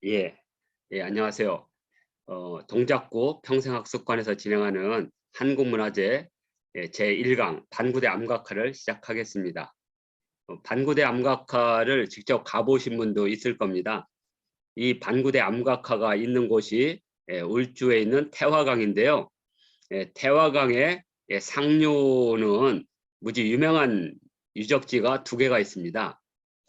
예, 안녕하세요. 동작구 평생학습관에서 진행하는 한국문화재 제1강 반구대 암각화를 시작하겠습니다. 반구대 암각화를 직접 가보신 분도 있을 겁니다. 이 반구대 암각화가 있는 곳이 울주에 있는 태화강인데요. 태화강의 상류는 무지 유명한 유적지가 두 개가 있습니다.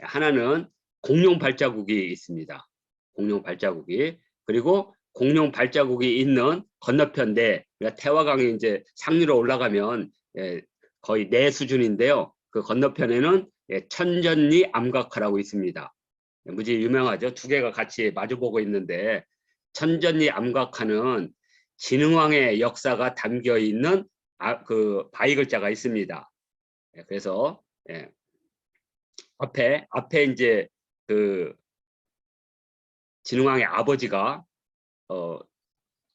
하나는 공룡 발자국이 있습니다. 공룡 발자국이. 그리고 공룡 발자국이 있는 건너편대, 그러니까 태화강이 이제 상류로 올라가면 거의 내 수준인데요. 그 건너편에는 천전리 암각화라고 있습니다. 무지 유명하죠. 두 개가 같이 마주보고 있는데, 천전리 암각화는 진흥왕의 역사가 담겨 있는 그 바위 글자가 있습니다. 그래서 앞에 이제 그 진흥왕의 아버지가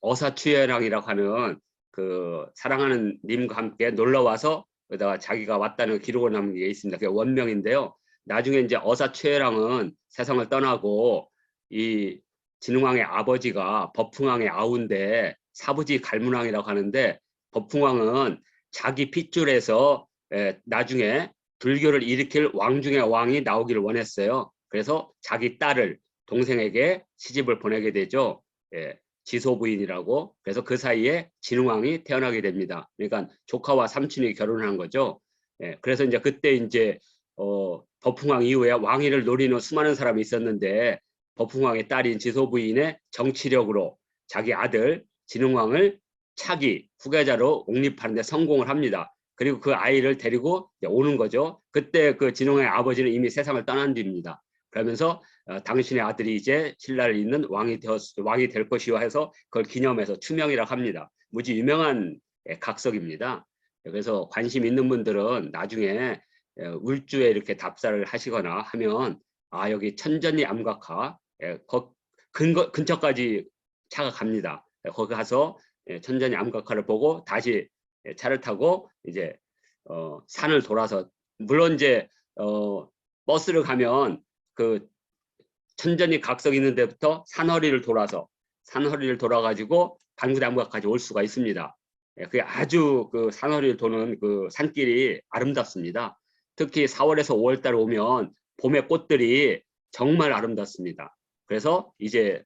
어사투여랑이라고 하는 그 사랑하는 님과 함께 놀러 와서 그다가 자기가 왔다는 기록을 남긴 게 있습니다. 그게 원명인데요. 나중에 이제 어사투여랑은 세상을 떠나고 이 진흥왕의 아버지가 법흥왕의 아우인데 사부지 갈문왕이라고 하는데, 법흥왕은 자기 핏줄에서 나중에 불교를 일으킬 왕 중의 왕이 나오기를 원했어요. 그래서 자기 딸을 동생에게 시집을 보내게 되죠. 지소부인이라고. 그래서 그 사이에 진흥왕이 태어나게 됩니다. 그러니까 조카와 삼촌이 결혼한 거죠. 그래서 이제 그때 이제 법흥왕 이후에 왕위를 노리는 수많은 사람이 있었는데, 법흥왕의 딸인 지소부인의 정치력으로 자기 아들 진흥왕을 차기 후계자로 옹립하는 데 성공을 합니다. 그리고 그 아이를 데리고 오는 거죠. 그때 그 진흥왕의 아버지는 이미 세상을 떠난 뒤입니다. 그러면서 당신의 아들이 이제 신라를 잇는 왕이 될 것이요 해서 그걸 기념해서 추명이라고 합니다. 무지 유명한 각석입니다. 그래서 관심 있는 분들은 나중에 울주에 이렇게 답사를 하시거나 하면, 아, 여기 천전리 암각화 근처까지 차가 갑니다. 거기 가서 천전리 암각화를 보고 다시 차를 타고 이제 산을 돌아서, 물론 이제 버스를 가면 그 천전리 각석 있는 데부터 산허리를 돌아가지고 반구대 암각까지 올 수가 있습니다. 그게 아주 그 산허리를 도는 그 산길이 아름답습니다. 특히 4월에서 5월 달 오면 봄의 꽃들이 정말 아름답습니다. 그래서 이제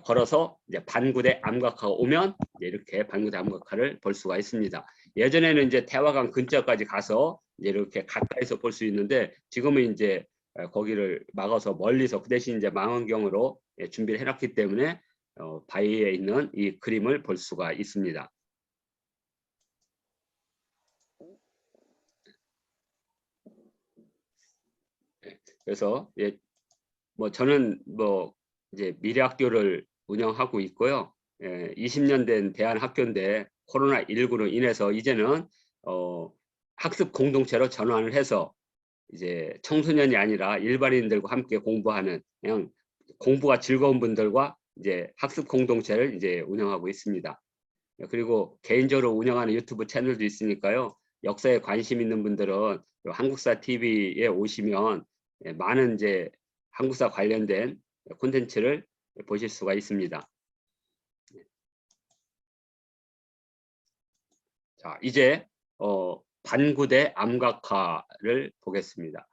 걸어서 이제 반구대 암각화가 오면 이렇게 반구대 암각화를 볼 수가 있습니다. 예전에는 이제 태화강 근처까지 가서 이제 이렇게 가까이서 볼 수 있는데, 지금은 이제 거기를 막아서 멀리서 그 대신 이제 망원경으로 준비를 해놨기 때문에 바위에 있는 이 그림을 볼 수가 있습니다. 그래서 뭐 저는 뭐 이제 미래학교를 운영하고 있고요. 20년 된 대안학교인데 코로나19로 인해서 이제는 학습 공동체로 전환을 해서 이제 청소년이 아니라 일반인들과 함께 공부하는, 그냥 공부가 즐거운 분들과 이제 학습 공동체를 이제 운영하고 있습니다. 그리고 개인적으로 운영하는 유튜브 채널도 있으니까요. 역사에 관심 있는 분들은 한국사 TV에 오시면 많은 이제 한국사 관련된 콘텐츠를 보실 수가 있습니다. 자, 이제 반구대 암각화를 보겠습니다.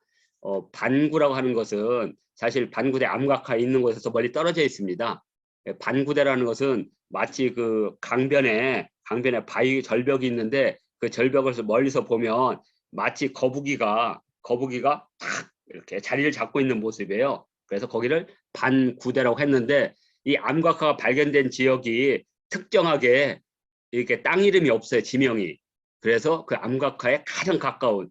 반구라고 하는 것은 사실 반구대 암각화 있는 곳에서 멀리 떨어져 있습니다. 반구대라는 것은 마치 그 강변에 바위 절벽이 있는데, 그 절벽을 멀리서 보면 마치 거북이가 탁 이렇게 자리를 잡고 있는 모습이에요. 그래서 거기를 반구대라고 했는데, 이 암각화가 발견된 지역이 특정하게 이렇게 땅 이름이 없어요, 지명이. 그래서 그 암각화에 가장 가까운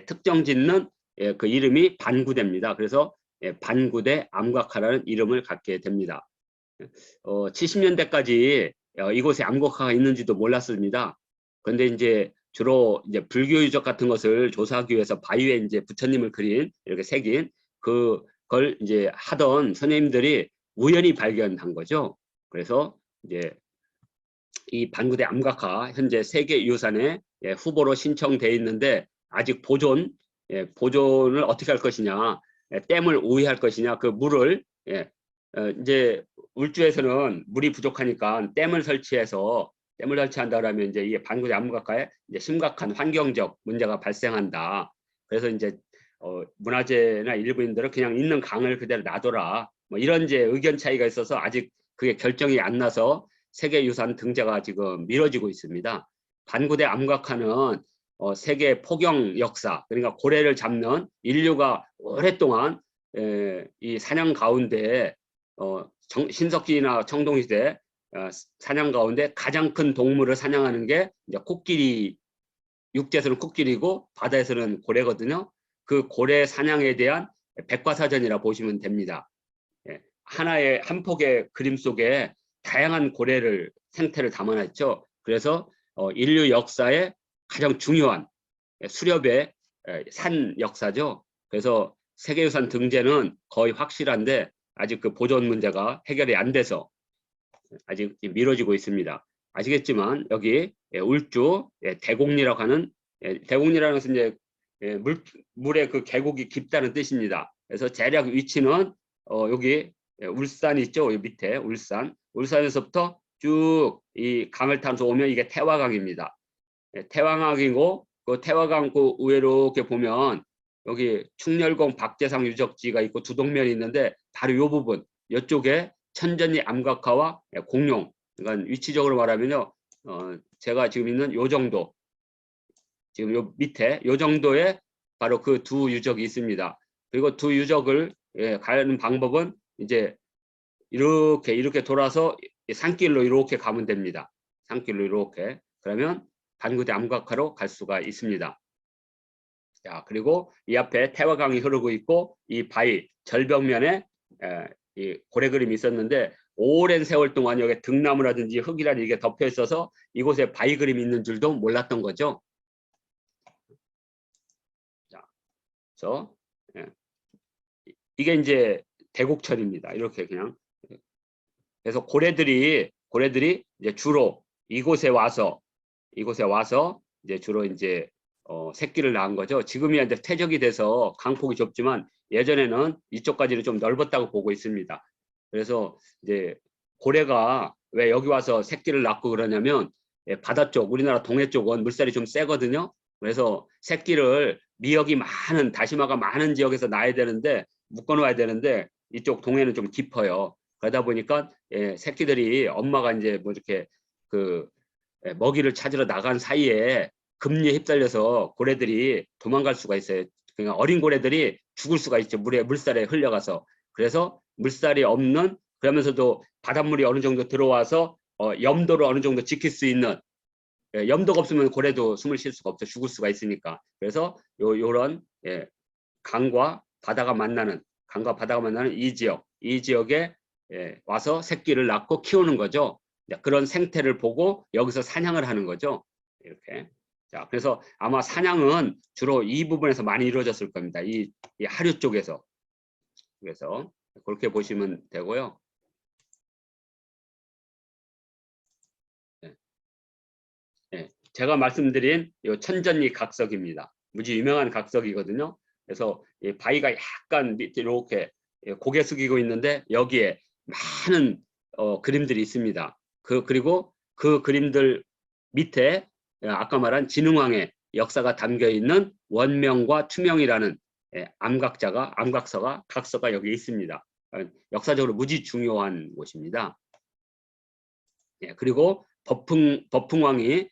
특정 짓는 그 이름이 반구대입니다. 그래서 반구대 암각화라는 이름을 갖게 됩니다. 70년대까지 이곳에 암각화가 있는지도 몰랐습니다. 그런데 이제 주로 이제 불교 유적 같은 것을 조사하기 위해서 바위에 이제 부처님을 그린, 이렇게 새긴 그걸 이제 하던 선생님들이 우연히 발견한 거죠. 그래서 이제 이 반구대 암각화 현재 세계유산에 후보로 신청돼 있는데, 아직 보존을 어떻게 할 것이냐, 댐을 우회할 것이냐, 그 물을 이제 울주에서는 물이 부족하니까 댐을 설치한다 그러면 이제 이게 반구대 암각화에 이제 심각한 환경적 문제가 발생한다. 그래서 이제 문화재나 일부인들은 그냥 있는 강을 그대로 놔둬라. 뭐 이런 이제 의견 차이가 있어서 아직 그게 결정이 안 나서 세계유산 등재가 지금 미뤄지고 있습니다. 반구대 암각화는 세계 포경 역사, 그러니까 고래를 잡는 인류가 오랫동안 이 사냥 가운데 신석기나 청동시대 사냥 가운데 가장 큰 동물을 사냥하는 게 이제 코끼리, 육지에서는 코끼리고 바다에서는 고래거든요. 그 고래 사냥에 대한 백과사전이라 보시면 됩니다. 하나의 한 폭의 그림 속에 다양한 고래를 생태를 담아놨죠. 그래서 인류 역사의 가장 중요한 수렵의 산 역사죠. 그래서 세계유산 등재는 거의 확실한데 아직 그 보존 문제가 해결이 안 돼서 아직 미뤄지고 있습니다. 아시겠지만 여기 울주 대곡리라고 하는 대곡리라는 것은 이제 물의 그 계곡이 깊다는 뜻입니다. 그래서 대략 위치는 여기 울산이 있죠. 여기 밑에 울산에서부터 쭉 이 강을 타서 오면 이게 태화강입니다. 태화강이고 그 태화강 그 위로 이렇게 보면 여기 충렬공 박재상 유적지가 있고 두동면이 있는데 바로 이 부분 이쪽에 천전리 암각화와 공룡, 그러니까 위치적으로 말하면요, 제가 지금 있는 요 정도, 지금 요 밑에 요 정도에 바로 그 두 유적이 있습니다. 그리고 두 유적을 가는 방법은 이제 이렇게 돌아서 산길로 이렇게 가면 됩니다. 산길로 이렇게. 그러면 반구대 암각화로 갈 수가 있습니다. 자, 그리고 이 앞에 태화강이 흐르고 있고 이 바위 절벽면에 이 고래 그림이 있었는데 오랜 세월 동안 여기 등나무라든지 흙이라든지 이게 덮여 있어서 이곳에 바위 그림이 있는 줄도 몰랐던 거죠. 자, 그래서 이게 이제 대곡천입니다. 이렇게 그냥. 그래서 고래들이 이제 주로 이곳에 와서 이제 주로 이제 새끼를 낳은 거죠. 지금이야 이제 퇴적이 돼서 강폭이 좁지만 예전에는 이쪽까지는 좀 넓었다고 보고 있습니다. 그래서 이제 고래가 왜 여기 와서 새끼를 낳고 그러냐면 바다 쪽, 우리나라 동해 쪽은 물살이 좀 세거든요. 그래서 새끼를 미역이 많은, 다시마가 많은 지역에서 낳아야 되는데 묶어놓아야 되는데 이쪽 동해는 좀 깊어요. 그러다 보니까 새끼들이 엄마가 이제 뭐 이렇게 그 먹이를 찾으러 나간 사이에 급리에 휩쓸려서 고래들이 도망갈 수가 있어요. 그러니까 어린 고래들이 죽을 수가 있죠. 물살에 흘려가서. 그래서 물살이 없는, 그러면서도 바닷물이 어느 정도 들어와서 염도를 어느 정도 지킬 수 있는, 염도가 없으면 고래도 숨을 쉴 수가 없죠. 죽을 수가 있으니까. 그래서 요런 강과 바다가 만나는 이 지역에 와서 새끼를 낳고 키우는 거죠. 그런 생태를 보고 여기서 사냥을 하는 거죠. 이렇게. 자, 그래서 아마 사냥은 주로 이 부분에서 많이 이루어졌을 겁니다. 이 하류 쪽에서. 그래서 그렇게 보시면 되고요. 제가 말씀드린 이 천전리 각석입니다. 무지 유명한 각석이거든요. 그래서 이 바위가 약간 밑에 이렇게 고개 숙이고 있는데 여기에 많은 그림들이 있습니다. 그리고 그 그림들 밑에 아까 말한 진흥왕의 역사가 담겨 있는 원명과 투명이라는 각서가 여기 있습니다. 역사적으로 무지 중요한 곳입니다. 그리고 법흥왕이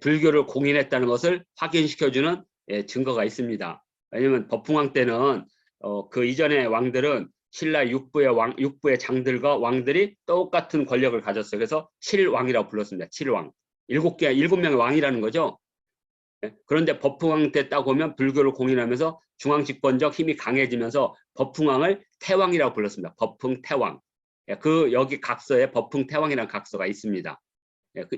불교를 공인했다는 것을 확인시켜주는 증거가 있습니다. 왜냐하면 법흥왕 때는 그 이전의 왕들은 신라 육부의 장들과 왕들이 똑같은 권력을 가졌어요. 그래서 7왕이라고 불렀습니다. 7왕. 7명의 왕이라는 거죠. 그런데 법흥왕 때 딱 보면 불교를 공인하면서 중앙집권적 힘이 강해지면서 법흥왕을 태왕이라고 불렀습니다. 법흥태왕. 여기 각서에 법흥태왕이라는 각서가 있습니다.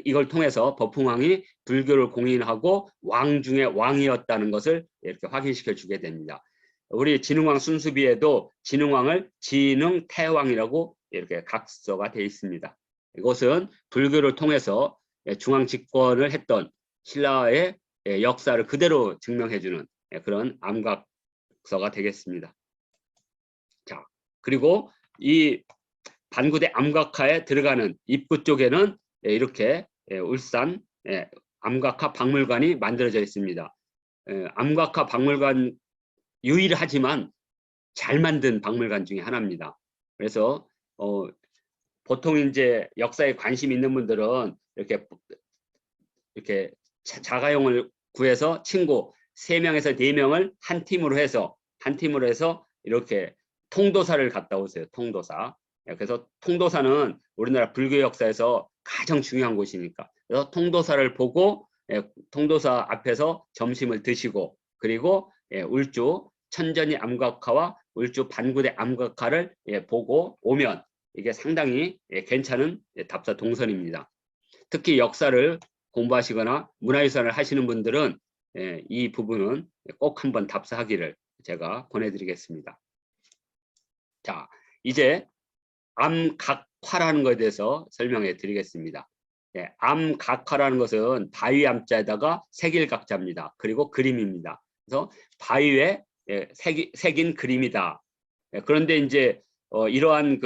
이걸 통해서 법흥왕이 불교를 공인하고 왕 중에 왕이었다는 것을 이렇게 확인시켜 주게 됩니다. 우리 진흥왕 순수비에도 진흥왕을 진흥태왕이라고 이렇게 각서가 되어 있습니다. 이것은 불교를 통해서 중앙 집권을 했던 신라의 역사를 그대로 증명해주는 그런 암각서가 되겠습니다. 자, 그리고 이 반구대 암각화에 들어가는 입구 쪽에는 이렇게 울산 암각화 박물관이 만들어져 있습니다. 암각화 박물관 유일하지만 잘 만든 박물관 중에 하나입니다. 그래서 보통 이제 역사에 관심 있는 분들은 이렇게 자가용을 구해서 친구 3명에서 4명을 한 팀으로 해서 이렇게 통도사를 갔다 오세요. 통도사. 그래서 통도사는 우리나라 불교 역사에서 가장 중요한 곳이니까. 그래서 통도사를 보고 통도사 앞에서 점심을 드시고, 그리고 울주 천전이 암각화와 울주 반구대 암각화를 보고 오면 이게 상당히 괜찮은 답사 동선입니다. 특히 역사를 공부하시거나 문화유산을 하시는 분들은 이 부분은 꼭 한번 답사하기를 제가 권해드리겠습니다. 자, 이제 암각화라는 것에 대해서 설명해 드리겠습니다. 암각화라는 것은 바위 암자에다가 색일각자입니다. 그리고 그림입니다. 그래서 바위에 새긴 그림이다. 그런데 이제 이러한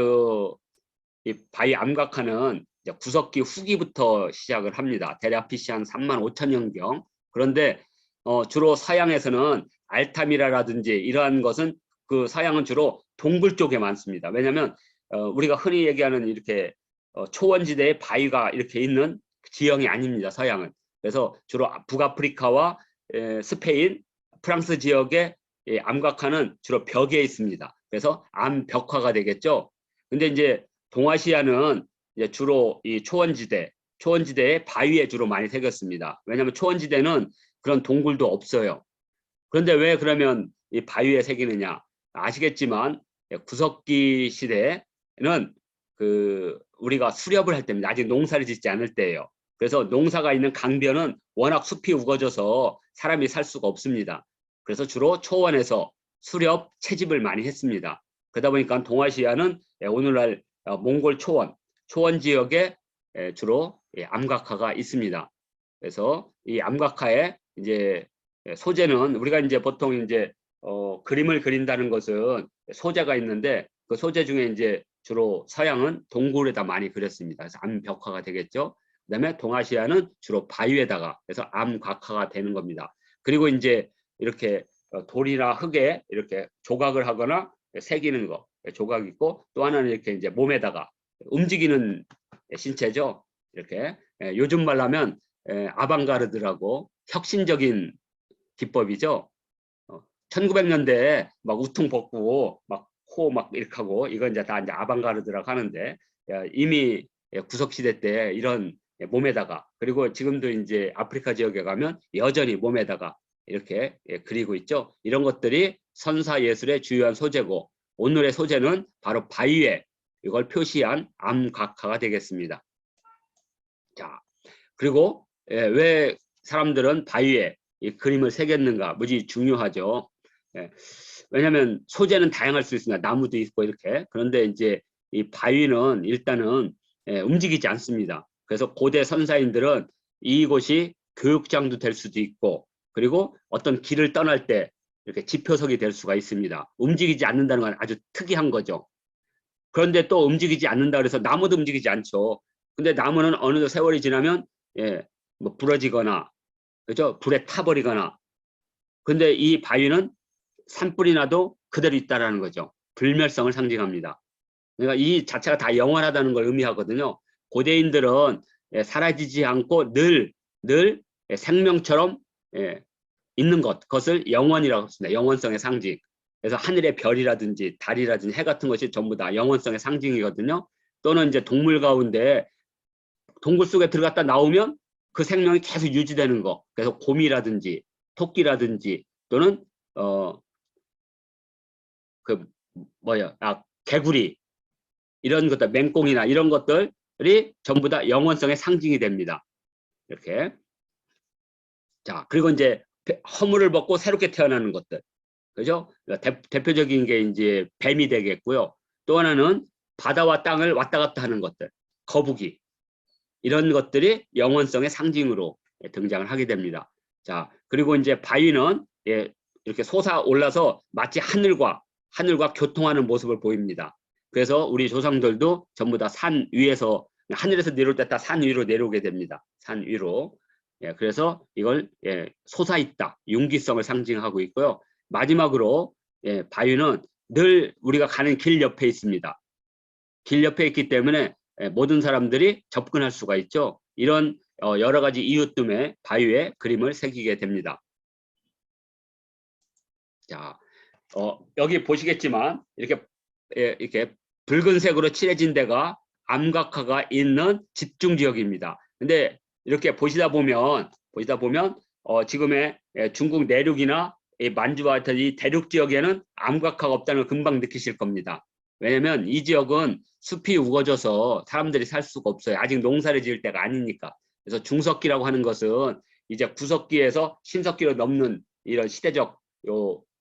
이 바위 암각화는 구석기 후기부터 시작을 합니다. 대략 BC 한 35,000년경. 그런데 주로 서양에서는 알타미라라든지 이러한 것은 서양은 주로 동굴 쪽에 많습니다. 왜냐하면 우리가 흔히 얘기하는 이렇게 초원지대에 바위가 이렇게 있는 지형이 아닙니다. 서양은. 그래서 주로 북아프리카와 스페인, 프랑스 지역의 암각화는 주로 벽에 있습니다. 그래서 암벽화가 되겠죠. 근데 이제 동아시아는 이제 주로 이 초원지대에 바위에 주로 많이 새겼습니다. 왜냐하면 초원지대는 그런 동굴도 없어요. 그런데 왜 그러면 이 바위에 새기느냐? 아시겠지만 구석기 시대에는 우리가 수렵을 할 때입니다. 아직 농사를 짓지 않을 때예요. 그래서 농사가 있는 강변은 워낙 숲이 우거져서 사람이 살 수가 없습니다. 그래서 주로 초원에서 수렵, 채집을 많이 했습니다. 그러다 보니까 동아시아는 오늘날 몽골 초원 지역에 주로 암각화가 있습니다. 그래서 이 암각화에 이제 소재는 우리가 이제 보통 이제 그림을 그린다는 것은 소재가 있는데 그 소재 중에 이제 주로 서양은 동굴에다 많이 그렸습니다. 그래서 암벽화가 되겠죠. 그다음에 동아시아는 주로 바위에다가 그래서 암각화가 되는 겁니다. 그리고 이제 이렇게 돌이나 흙에 이렇게 조각을 하거나 새기는 거 조각 있고, 또 하나는 이렇게 이제 몸에다가 움직이는 신체죠. 이렇게 요즘 말로 하면 아방가르드라고 혁신적인 기법이죠. 1900년대에 막 우통 벗고 막 코 막 이렇게 하고 이건 이제 다 이제 아방가르드라고 하는데, 이미 구석시대 때 이런 몸에다가, 그리고 지금도 이제 아프리카 지역에 가면 여전히 몸에다가 이렇게 그리고 있죠. 이런 것들이 선사 예술의 주요한 소재고, 오늘의 소재는 바로 바위에 이걸 표시한 암각화가 되겠습니다. 자, 그리고 왜 사람들은 바위에 이 그림을 새겼는가? 무지 중요하죠. 왜냐하면 소재는 다양할 수 있습니다. 나무도 있고 이렇게. 그런데 이제 이 바위는 일단은 움직이지 않습니다. 그래서 고대 선사인들은 이곳이 교육장도 될 수도 있고, 그리고 어떤 길을 떠날 때 이렇게 지표석이 될 수가 있습니다. 움직이지 않는다는 건 아주 특이한 거죠. 그런데 또 움직이지 않는다 그래서 나무도 움직이지 않죠. 근데 나무는 어느 세월이 지나면 뭐 부러지거나, 그죠? 불에 타버리거나. 근데 이 바위는 산불이 나도 그대로 있다라는 거죠. 불멸성을 상징합니다. 그러니까 이 자체가 다 영원하다는 걸 의미하거든요. 고대인들은 사라지지 않고 늘 생명처럼 있는 그것을 영원이라고 했습니다. 영원성의 상징. 그래서 하늘의 별이라든지 달이라든지 해 같은 것이 전부 다 영원성의 상징이거든요. 또는 이제 동물 가운데 동굴 속에 들어갔다 나오면 그 생명이 계속 유지되는 거. 그래서 곰이라든지 토끼라든지 또는 개구리 이런 것들, 맹꽁이나 이런 것들이 전부 다 영원성의 상징이 됩니다. 이렇게. 자, 그리고 이제 허물을 벗고 새롭게 태어나는 것들. 그죠? 대표적인 게 이제 뱀이 되겠고요. 또 하나는 바다와 땅을 왔다 갔다 하는 것들. 거북이. 이런 것들이 영원성의 상징으로 등장을 하게 됩니다. 자, 그리고 이제 바위는 이렇게 솟아 올라서 마치 하늘과 교통하는 모습을 보입니다. 그래서 우리 조상들도 전부 다 산 위에서 하늘에서 내려올 때 다 산 위로 내려오게 됩니다. 산 위로. 예, 그래서 이걸 솟아있다, 융기성을 상징하고 있고요. 마지막으로 바위는 늘 우리가 가는 길 옆에 있습니다. 길 옆에 있기 때문에 모든 사람들이 접근할 수가 있죠. 이런 여러 가지 이유 때문에 바위에 그림을 새기게 됩니다. 자, 여기 보시겠지만 이렇게 붉은색으로 칠해진 데가 암각화가 있는 집중 지역입니다. 근데 이렇게 보시다 보면 지금의 중국 내륙이나 만주와 같은 이 대륙 지역에는 암각화가 없다는 걸 금방 느끼실 겁니다. 왜냐면 이 지역은 숲이 우거져서 사람들이 살 수가 없어요. 아직 농사를 지을 때가 아니니까. 그래서 중석기라고 하는 것은 이제 구석기에서 신석기로 넘는 이런 시대적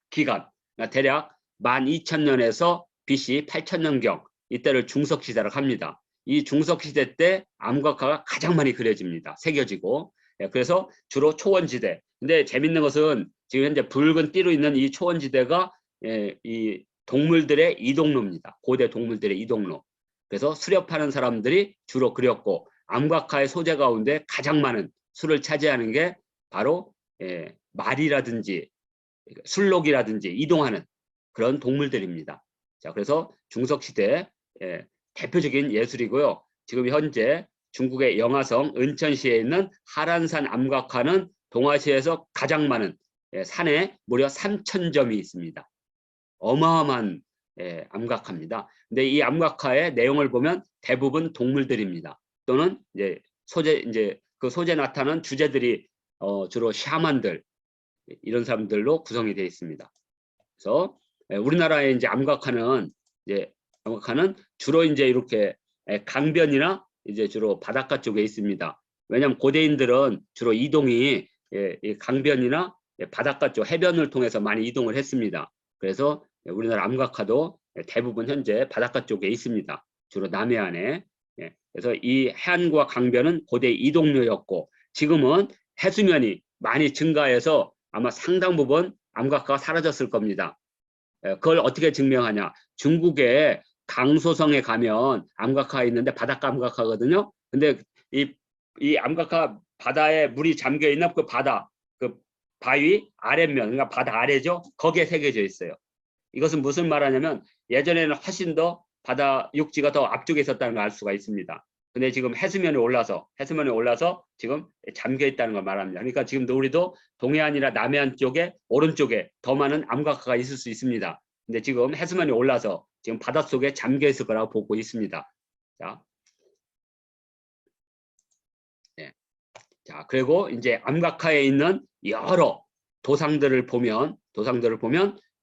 기간, 대략 12,000년에서 BC 8,000년경 이때를 중석시대라고 합니다. 이 중석시대 때 암각화가 가장 많이 그려집니다. 새겨지고. 그래서 주로 초원지대. 근데 재밌는 것은 지금 현재 붉은 띠로 있는 이 초원지대가 이 동물들의 이동로입니다. 고대 동물들의 이동로. 그래서 수렵하는 사람들이 주로 그렸고 암각화의 소재 가운데 가장 많은 수를 차지하는 게 바로 말이라든지 술록이라든지 이동하는 그런 동물들입니다. 자, 그래서 중석시대 대표적인 예술이고요. 지금 현재 중국의 영화성 은천시에 있는 하란산 암각화는 동아시아에서 가장 많은 산에 무려 3,000점이 있습니다. 어마어마한 암각화입니다. 근데 이 암각화의 내용을 보면 대부분 동물들입니다. 또는 이제 그 소재 나타나는 주제들이 주로 샤만들 이런 사람들로 구성이 되어 있습니다. 그래서 우리나라의 이제 암각화는 주로 이제 이렇게 강변이나 이제 주로 바닷가 쪽에 있습니다. 왜냐하면 고대인들은 주로 이동이 강변이나 바닷가 쪽 해변을 통해서 많이 이동을 했습니다. 그래서 우리나라 암각화도 대부분 현재 바닷가 쪽에 있습니다. 주로 남해안에. 그래서 이 해안과 강변은 고대 이동로였고 지금은 해수면이 많이 증가해서 아마 상당 부분 암각화가 사라졌을 겁니다. 그걸 어떻게 증명하냐? 중국의 강소성에 가면 암각화가 있는데 바닷가 암각화거든요. 근데 이 암각화 바다에 물이 잠겨 있는 그 바다, 그 바위 아랫면, 그러니까 바다 아래죠. 거기에 새겨져 있어요. 이것은 무슨 말하냐면 예전에는 훨씬 더 바다 육지가 더 앞쪽에 있었다는 걸 알 수가 있습니다. 근데 지금 해수면에 올라서 지금 잠겨 있다는 걸 말합니다. 그러니까 지금도 우리도 동해안이나 남해안 쪽에 오른쪽에 더 많은 암각화가 있을 수 있습니다. 근데 지금 해수면에 올라서 지금 바닷속에 잠겨 있을 거라고 보고 있습니다. 자, 자, 그리고 이제 암각화에 있는 여러 도상들을 보면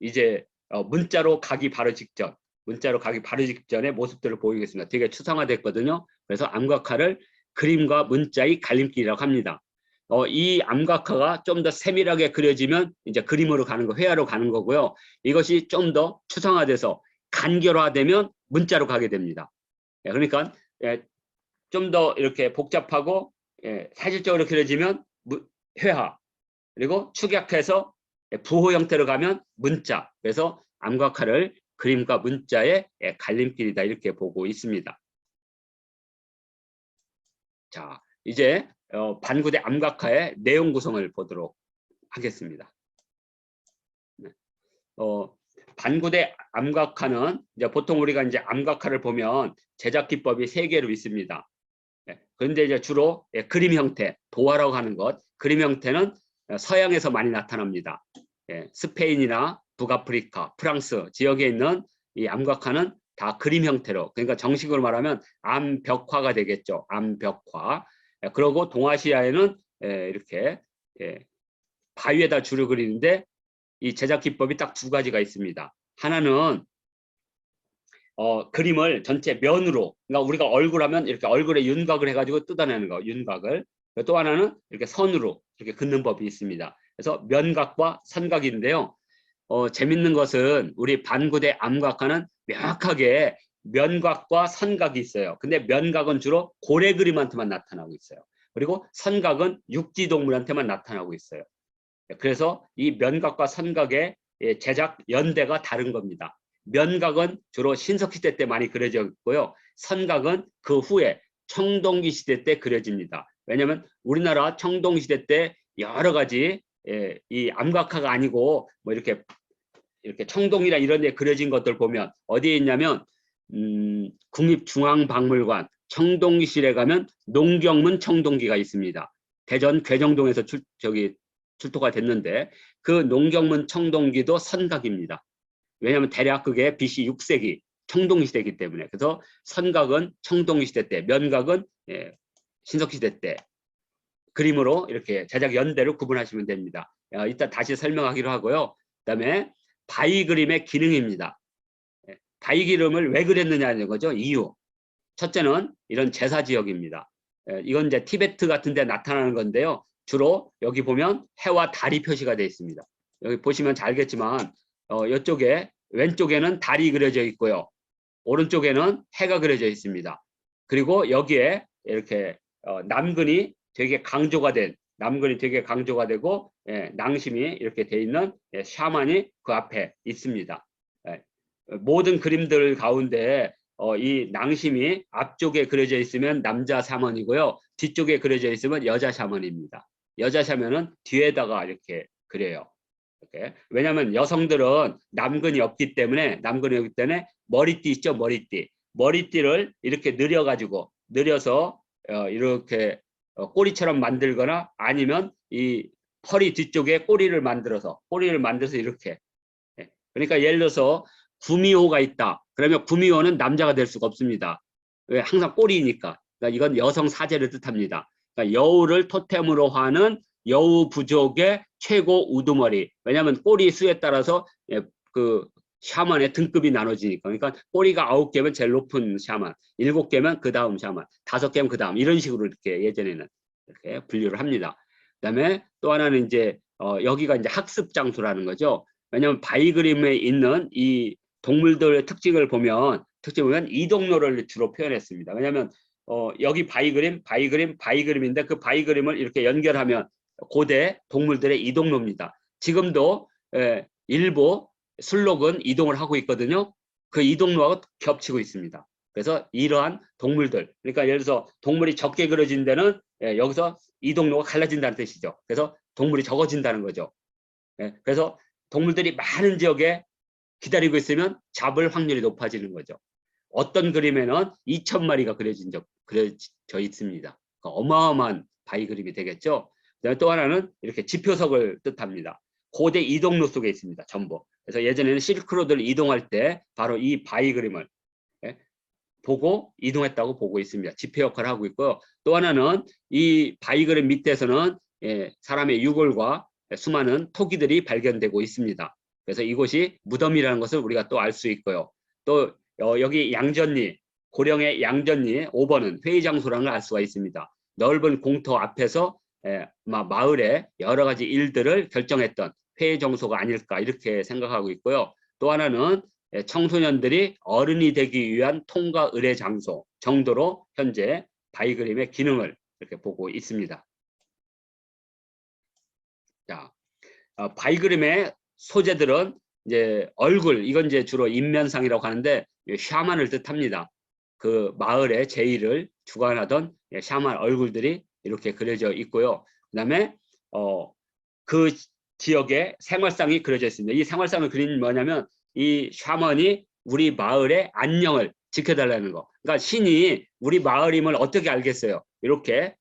이제 문자로 가기 바로 직전의 모습들을 보이겠습니다. 되게 추상화됐거든요. 그래서 암각화를 그림과 문자의 갈림길이라고 합니다. 이 암각화가 좀 더 세밀하게 그려지면 이제 그림으로 가는 거, 회화로 가는 거고요. 이것이 좀 더 추상화돼서 간결화되면 문자로 가게 됩니다. 그러니까 좀 더 이렇게 복잡하고 사실적으로 그려지면 회화, 그리고 축약해서 부호 형태로 가면 문자. 그래서 암각화를 그림과 문자의 갈림길이다 이렇게 보고 있습니다. 자, 이제 반구대 암각화의 내용 구성을 보도록 하겠습니다. 반구대 암각화는 이제 보통 우리가 이제 암각화를 보면 제작 기법이 3개로 있습니다. 그런데 이제 주로 그림 형태, 도화라고 하는 것, 그림 형태는 서양에서 많이 나타납니다. 스페인이나 북아프리카, 프랑스 지역에 있는 이 암각화는 다 그림 형태로, 그러니까 정식으로 말하면 암벽화가 되겠죠. 암벽화. 그리고 동아시아에는 이렇게 바위에다 줄을 그리는데 이 제작 기법이 딱 2가지가 있습니다. 하나는 그림을 전체 면으로, 그러니까 우리가 얼굴 하면 이렇게 얼굴에 윤곽을 해가지고 뜯어내는 거, 윤곽을. 또 하나는 이렇게 선으로 이렇게 긋는 법이 있습니다. 그래서 면각과 선각인데요. 재밌는 것은 우리 반구대 암각화는 명확하게 면각과 선각이 있어요. 근데 면각은 주로 고래 그림한테만 나타나고 있어요. 그리고 선각은 육지 동물한테만 나타나고 있어요. 그래서 이 면각과 선각의 제작 연대가 다른 겁니다. 면각은 주로 신석시대 때 많이 그려져 있고요. 선각은 그 후에 청동기 시대 때 그려집니다. 왜냐하면 우리나라 청동시대 때 여러 가지 이 암각화가 아니고 뭐 이렇게 청동이나 이런 데 그려진 것들 보면 어디에 있냐면 국립중앙박물관 청동기실에 가면 농경문 청동기가 있습니다. 대전 괴정동에서 출토가 됐는데 그 농경문 청동기도 선각입니다. 왜냐하면 대략 그게 BC 6세기 청동시대이기 때문에. 그래서 선각은 청동시대 때, 면각은 신석시대 때 그림으로 이렇게 제작 연대로 구분하시면 됩니다. 이따 다시 설명하기로 하고요. 그다음에 바위 그림의 기능입니다. 바위 그림을 왜 그렸느냐는 거죠. 이유. 첫째는 이런 제사 지역입니다. 이건 이제 티베트 같은 데 나타나는 건데요. 주로 여기 보면 해와 달이 표시가 되어 있습니다. 여기 보시면 잘 알겠지만 이쪽에 왼쪽에는 달이 그려져 있고요. 오른쪽에는 해가 그려져 있습니다. 그리고 여기에 이렇게 남근이 되게 강조가 되고 낭심이 이렇게 돼 있는 샤만이 그 앞에 있습니다. 모든 그림들 가운데 이 낭심이 앞쪽에 그려져 있으면 남자 샤먼이고요. 뒤쪽에 그려져 있으면 여자 샤먼입니다. 여자 샤먼은 뒤에다가 이렇게 그려요. 이렇게. 왜냐하면 여성들은 남근이 없기 때문에 머리띠 있죠, 머리띠를 이렇게 늘려서 이렇게 꼬리처럼 만들거나 아니면 이 허리 뒤쪽에 꼬리를 만들어서 이렇게. 그러니까 예를 들어서 구미호가 있다. 그러면 구미호는 남자가 될 수가 없습니다. 왜? 항상 꼬리니까. 그러니까 이건 여성 사제를 뜻합니다. 그러니까 여우를 토템으로 하는 여우 부족의 최고 우두머리. 왜냐하면 꼬리 수에 따라서 그 샤먼의 등급이 나눠지니까. 그러니까 꼬리가 9개면 제일 높은 샤먼, 7개면 그 다음 샤먼, 5개면 그 다음, 이런 식으로 이렇게 예전에는 이렇게 분류를 합니다. 그다음에 또 하나는 이제 여기가 이제 학습 장소라는 거죠. 왜냐하면 바위 그림에 있는 이 동물들의 특징을 보면 이동로를 주로 표현했습니다. 왜냐하면 여기 바위 그림인데 그 바위 그림을 이렇게 연결하면 고대 동물들의 이동로입니다. 지금도 일부 술록은 이동을 하고 있거든요. 그 이동로하고 겹치고 있습니다. 그래서 이러한 동물들, 그러니까 예를 들어서 동물이 적게 그려진 데는 여기서 이동로가 갈라진다는 뜻이죠. 그래서 동물이 적어진다는 거죠. 그래서 동물들이 많은 지역에 기다리고 있으면 잡을 확률이 높아지는 거죠. 어떤 그림에는 2,000마리가 그려져 있습니다. 그러니까 어마어마한 바위 그림이 되겠죠. 또 하나는 이렇게 지표석을 뜻합니다. 고대 이동로 속에 있습니다. 전부. 그래서 예전에는 실크로드를 이동할 때 바로 이 바위 그림을 보고 이동했다고 보고 있습니다. 지표 역할을 하고 있고요. 또 하나는 이 바위 그림 밑에서는 사람의 유골과 수많은 토기들이 발견되고 있습니다. 그래서 이곳이 무덤이라는 것을 우리가 또 알 수 있고요. 또 여기 양전리, 고령의 양전리 5번은 회의 장소라는 걸 알 수가 있습니다. 넓은 공터 앞에서 마을의 여러 가지 일들을 결정했던 회의 장소가 아닐까 이렇게 생각하고 있고요. 또 하나는 청소년들이 어른이 되기 위한 통과 의례 장소 정도로 현재 바위 그림의 기능을 이렇게 보고 있습니다. 자, 바위 그림의 소재들은 이제 얼굴, 이건 이제 주로 인면상이라고 하는데 샤만을 뜻합니다. 그 마을의 제의를 주관하던 샤만 얼굴들이 이렇게 그려져 있고요. 그다음에 그 지역의 생활상이 그려져 있습니다. 이 생활상을 그린 뭐냐면 이 샤먼이 우리 마을의 안녕을 지켜달라는 거. 그러니까 신이 우리 마을임을 어떻게 알겠어요? 이렇게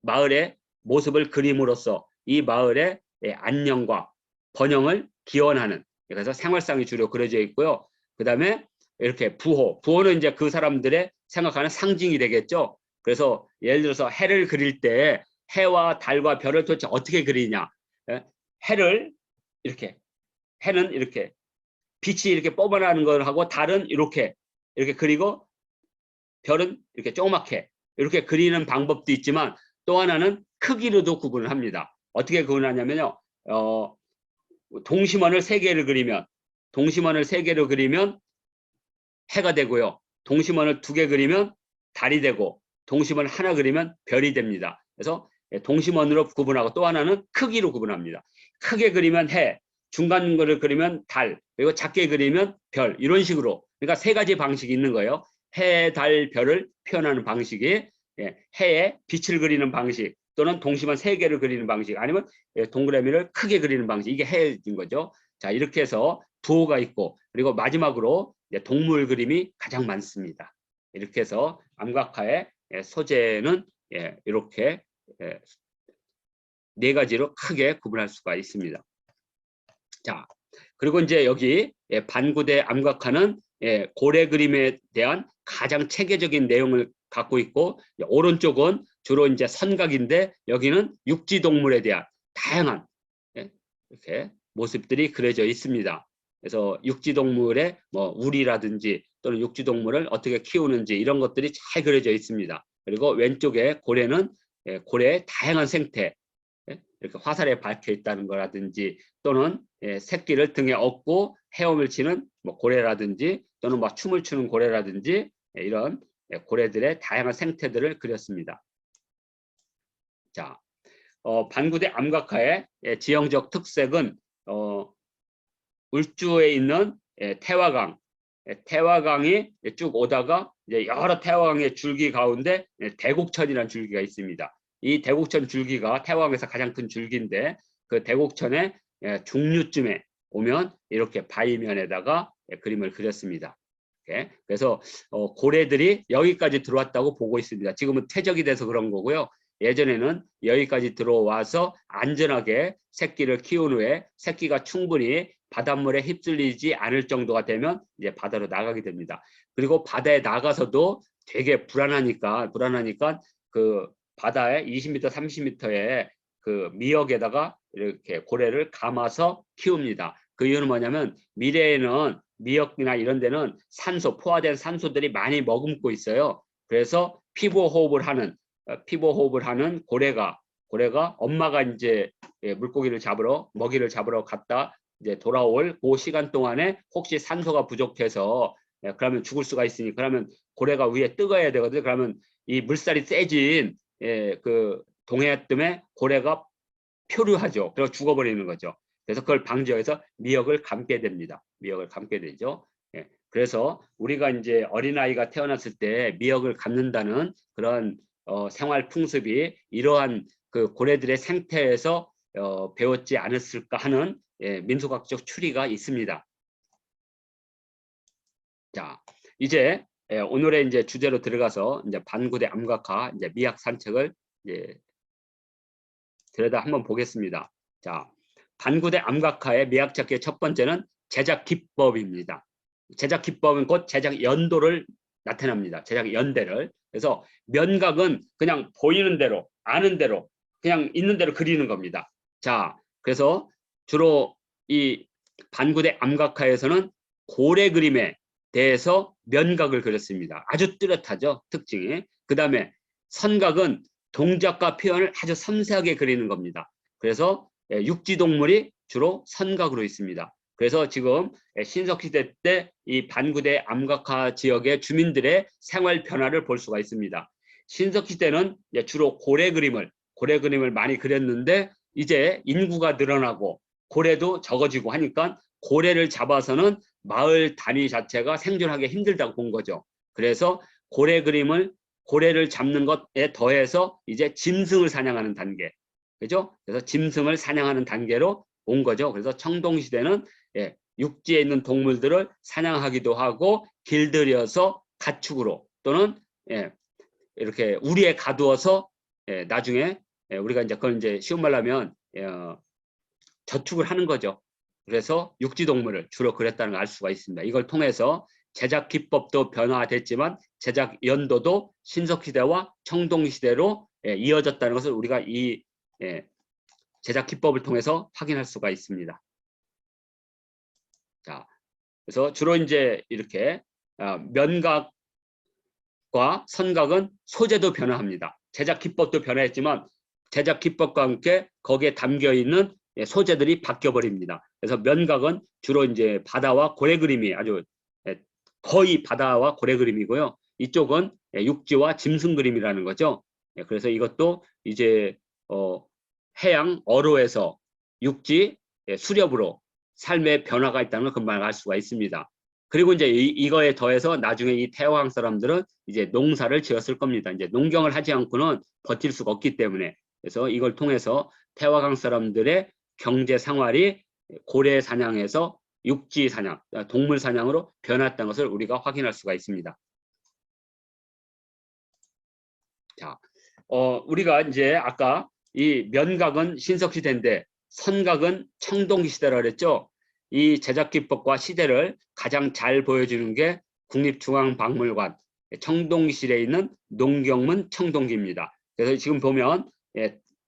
마을의 모습을 그림으로써 이 마을의 안녕과 번영을 기원하는, 그래서 생활상이 주로 그려져 있고요. 그 다음에 이렇게 부호는 이제 그 사람들의 생각하는 상징이 되겠죠. 그래서 예를 들어서 해를 그릴 때 해와 달과 별을 도대체 어떻게 그리냐. 해는 이렇게 빛이 이렇게 뻗어나는 걸 하고 달은 이렇게 그리고 별은 이렇게 조그맣게 이렇게 그리는 방법도 있지만 또 하나는 크기로도 구분을 합니다. 어떻게 구분하냐면요. 동심원을 3개를 그리면 해가 되고요. 동심원을 2개 그리면 달이 되고 동심원을 하나 그리면 별이 됩니다. 그래서 동심원으로 구분하고 또 하나는 크기로 구분합니다. 크게 그리면 해, 중간 거를 그리면 달, 그리고 작게 그리면 별, 이런 식으로. 그러니까 세 가지 방식이 있는 거예요. 해, 달, 별을 표현하는 방식이, 해에 빛을 그리는 방식, 또는 동심원 세 개를 그리는 방식, 아니면 동그라미를 크게 그리는 방식, 이게 해인 거죠. 자, 이렇게 해서 부호가 있고, 그리고 마지막으로 동물 그림이 가장 많습니다. 이렇게 해서 암각화의 소재는 이렇게 네 가지로 크게 구분할 수가 있습니다. 자, 그리고 이제 여기 반구대 암각화는 고래 그림에 대한 가장 체계적인 내용을 갖고 있고, 오른쪽은 주로 이제 선각인데 여기는 육지 동물에 대한 다양한 이렇게 모습들이 그려져 있습니다. 그래서 육지 동물의 뭐 우리라든지 또는 육지 동물을 어떻게 키우는지 이런 것들이 잘 그려져 있습니다. 그리고 왼쪽에 고래는 고래의 다양한 생태, 이렇게 화살에 박혀 있다는 거라든지 또는 새끼를 등에 업고 헤엄을 치는 뭐 고래라든지 또는 막 춤을 추는 고래라든지 이런 고래들의 다양한 생태들을 그렸습니다. 자, 반구대 암각화의 지형적 특색은 울주에 있는 태화강, 태화강이 쭉 오다가 이제 여러 태화강의 줄기 가운데 대곡천이라는 줄기가 있습니다. 이 대곡천 줄기가 태화강에서 가장 큰 줄기인데 그 대곡천의 중류쯤에 오면 이렇게 바위면에다가 그림을 그렸습니다. 그래서 고래들이 여기까지 들어왔다고 보고 있습니다. 지금은 퇴적이 돼서 그런 거고요. 예전에는 여기까지 들어와서 안전하게 새끼를 키운 후에 새끼가 충분히 바닷물에 휩쓸리지 않을 정도가 되면 이제 바다로 나가게 됩니다. 그리고 바다에 나가서도 되게 불안하니까 그 바다에 20m, 30m에 그 미역에다가 이렇게 고래를 감아서 키웁니다. 그 이유는 뭐냐면 미래에는 미역이나 이런 데는 산소, 포화된 산소들이 많이 머금고 있어요. 그래서 피부 호흡을 하는 고래가 엄마가 이제 물고기를 잡으러 먹이를 잡으러 갔다 이제 돌아올 그 시간 동안에 혹시 산소가 부족해서 그러면 죽을 수가 있으니 그러면 고래가 위에 뜨거야 되거든요. 그러면 이 물살이 세진 그 동해뜸에 고래가 표류하죠. 그래서 죽어버리는 거죠. 그래서 그걸 방지해서 미역을 감게 됩니다. 미역을 감게 되죠. 그래서 우리가 이제 어린아이가 태어났을 때 미역을 감는다는 그런 생활 풍습이 이러한 그 고래들의 생태에서 배웠지 않았을까 하는 민속학적 추리가 있습니다. 자, 이제 오늘의 이제 주제로 들어가서 이제 반구대 암각화 이제 미학 산책을 이제 들여다 한번 보겠습니다. 자, 반구대 암각화의 미학 찾기의 첫 번째는 제작 기법입니다. 제작 기법은 곧 제작 연도를 나타납니다. 제작 연대를. 그래서 면각은 그냥 보이는 대로, 아는 대로, 그냥 있는 대로 그리는 겁니다. 자, 그래서 주로 이 반구대 암각화에서는 고래 그림에 대해서 면각을 그렸습니다. 아주 뚜렷하죠, 특징이. 그 다음에 선각은 동작과 표현을 아주 섬세하게 그리는 겁니다. 그래서 육지동물이 주로 선각으로 있습니다. 그래서 지금 신석시대 때 이 반구대 암각화 지역의 주민들의 생활 변화를 볼 수가 있습니다. 신석시대는 주로 고래 그림을 많이 그렸는데 이제 인구가 늘어나고 고래도 적어지고 하니까 고래를 잡아서는 마을 단위 자체가 생존하기 힘들다고 본 거죠. 그래서 고래를 잡는 것에 더해서 이제 짐승을 사냥하는 단계, 그죠? 그래서 짐승을 사냥하는 단계로 온 거죠. 그래서 청동시대는 육지에 있는 동물들을 사냥하기도 하고 길들여서 가축으로 또는 이렇게 우리에 가두어서 나중에 우리가 이제 그걸 이제 쉬운 말로 하면 저축을 하는 거죠. 그래서 육지 동물을 주로 그렸다는 걸 알 수가 있습니다. 이걸 통해서 제작 기법도 변화됐지만 제작 연도도 신석시대와 청동시대로 이어졌다는 것을 우리가 이 제작 기법을 통해서 확인할 수가 있습니다. 자, 그래서 주로 이제 이렇게 면각과 선각은 소재도 변화합니다. 제작 기법도 변화했지만 제작 기법과 함께 거기에 담겨 있는 소재들이 바뀌어 버립니다. 그래서 면각은 주로 이제 바다와 고래 그림이 아주 거의 바다와 고래 그림이고요. 이쪽은 육지와 짐승 그림이라는 거죠. 그래서 이것도 이제 해양 어로에서 육지 수렵으로 삶의 변화가 있다는 걸 금방 알 수가 있습니다. 그리고 이제 이거에 더해서 나중에 이 태화강 사람들은 이제 농사를 지었을 겁니다. 이제 농경을 하지 않고는 버틸 수가 없기 때문에. 그래서 이걸 통해서 태화강 사람들의 경제 생활이 고래 사냥에서 육지 사냥, 동물 사냥으로 변했다는 것을 우리가 확인할 수가 있습니다. 자, 우리가 이제 아까 이 면각은 신석시대인데 선각은 청동기 시대라 그랬죠. 이 제작기법과 시대를 가장 잘 보여주는 게 국립중앙박물관 청동기실에 있는 농경문 청동기입니다. 그래서 지금 보면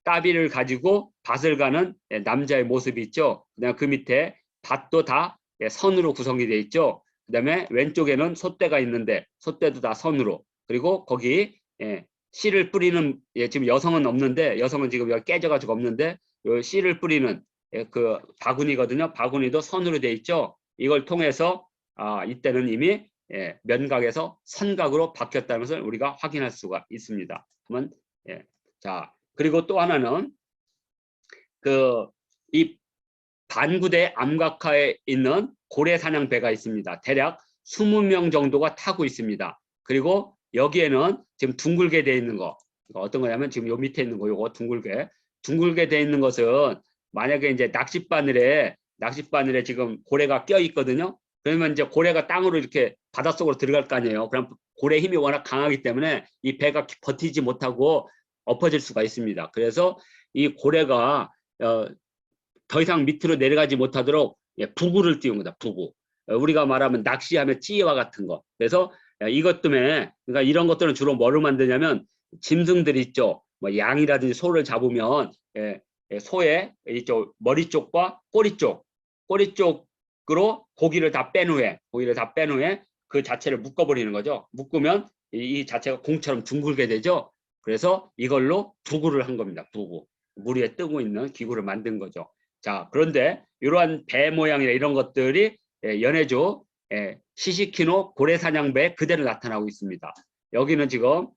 따비를 가지고 밭을 가는 남자의 모습이 있죠. 그다음 그 밑에 밭도 다 선으로 구성이 되어 있죠. 그다음에 왼쪽에는 솥대가 있는데 솥대도 다 선으로. 그리고 거기 씨를 뿌리는 지금 여성은 없는데 여성은 지금 여기 깨져가지고 없는데 요 씨를 뿌리는 그 바구니거든요. 바구니도 선으로 되어 있죠. 이걸 통해서 이때는 이미 면각에서 선각으로 바뀌었다는 것을 우리가 확인할 수가 있습니다. 한번 자 그리고 또 하나는 그 이 반구대 암각하에 있는 고래 사냥 배가 있습니다. 대략 20명 정도가 타고 있습니다. 그리고 여기에는 지금 둥글게 되어 있는 거 어떤 거냐면 지금 요 밑에 있는 거 요거 둥글게 되어 있는 것은 만약에 이제 낚싯바늘에 지금 고래가 껴 있거든요. 그러면 이제 고래가 땅으로 이렇게 바닷속으로 들어갈 거 아니에요. 그럼 고래 힘이 워낙 강하기 때문에 이 배가 버티지 못하고 엎어질 수가 있습니다. 그래서 이 고래가 더 이상 밑으로 내려가지 못하도록 부구를 띄운 거다. 부구. 우리가 말하면 낚시하면 찌와 같은 거. 그래서 이것 때문에 그러니까 이런 것들은 주로 뭐로 만드냐면 짐승들 있죠. 뭐 양이라든지 소를 잡으면 소의 이쪽 머리 쪽과 꼬리 쪽으로 고기를 다 뺀 후에 그 자체를 묶어버리는 거죠. 묶으면 이 자체가 공처럼 둥글게 되죠. 그래서 이걸로 부구를 한 겁니다. 부구. 물 위에 뜨고 있는 기구를 만든 거죠. 자, 그런데 이러한 배 모양이나 이런 것들이 연해주 시시키노 고래사냥배에 그대로 나타나고 있습니다. 여기는 지금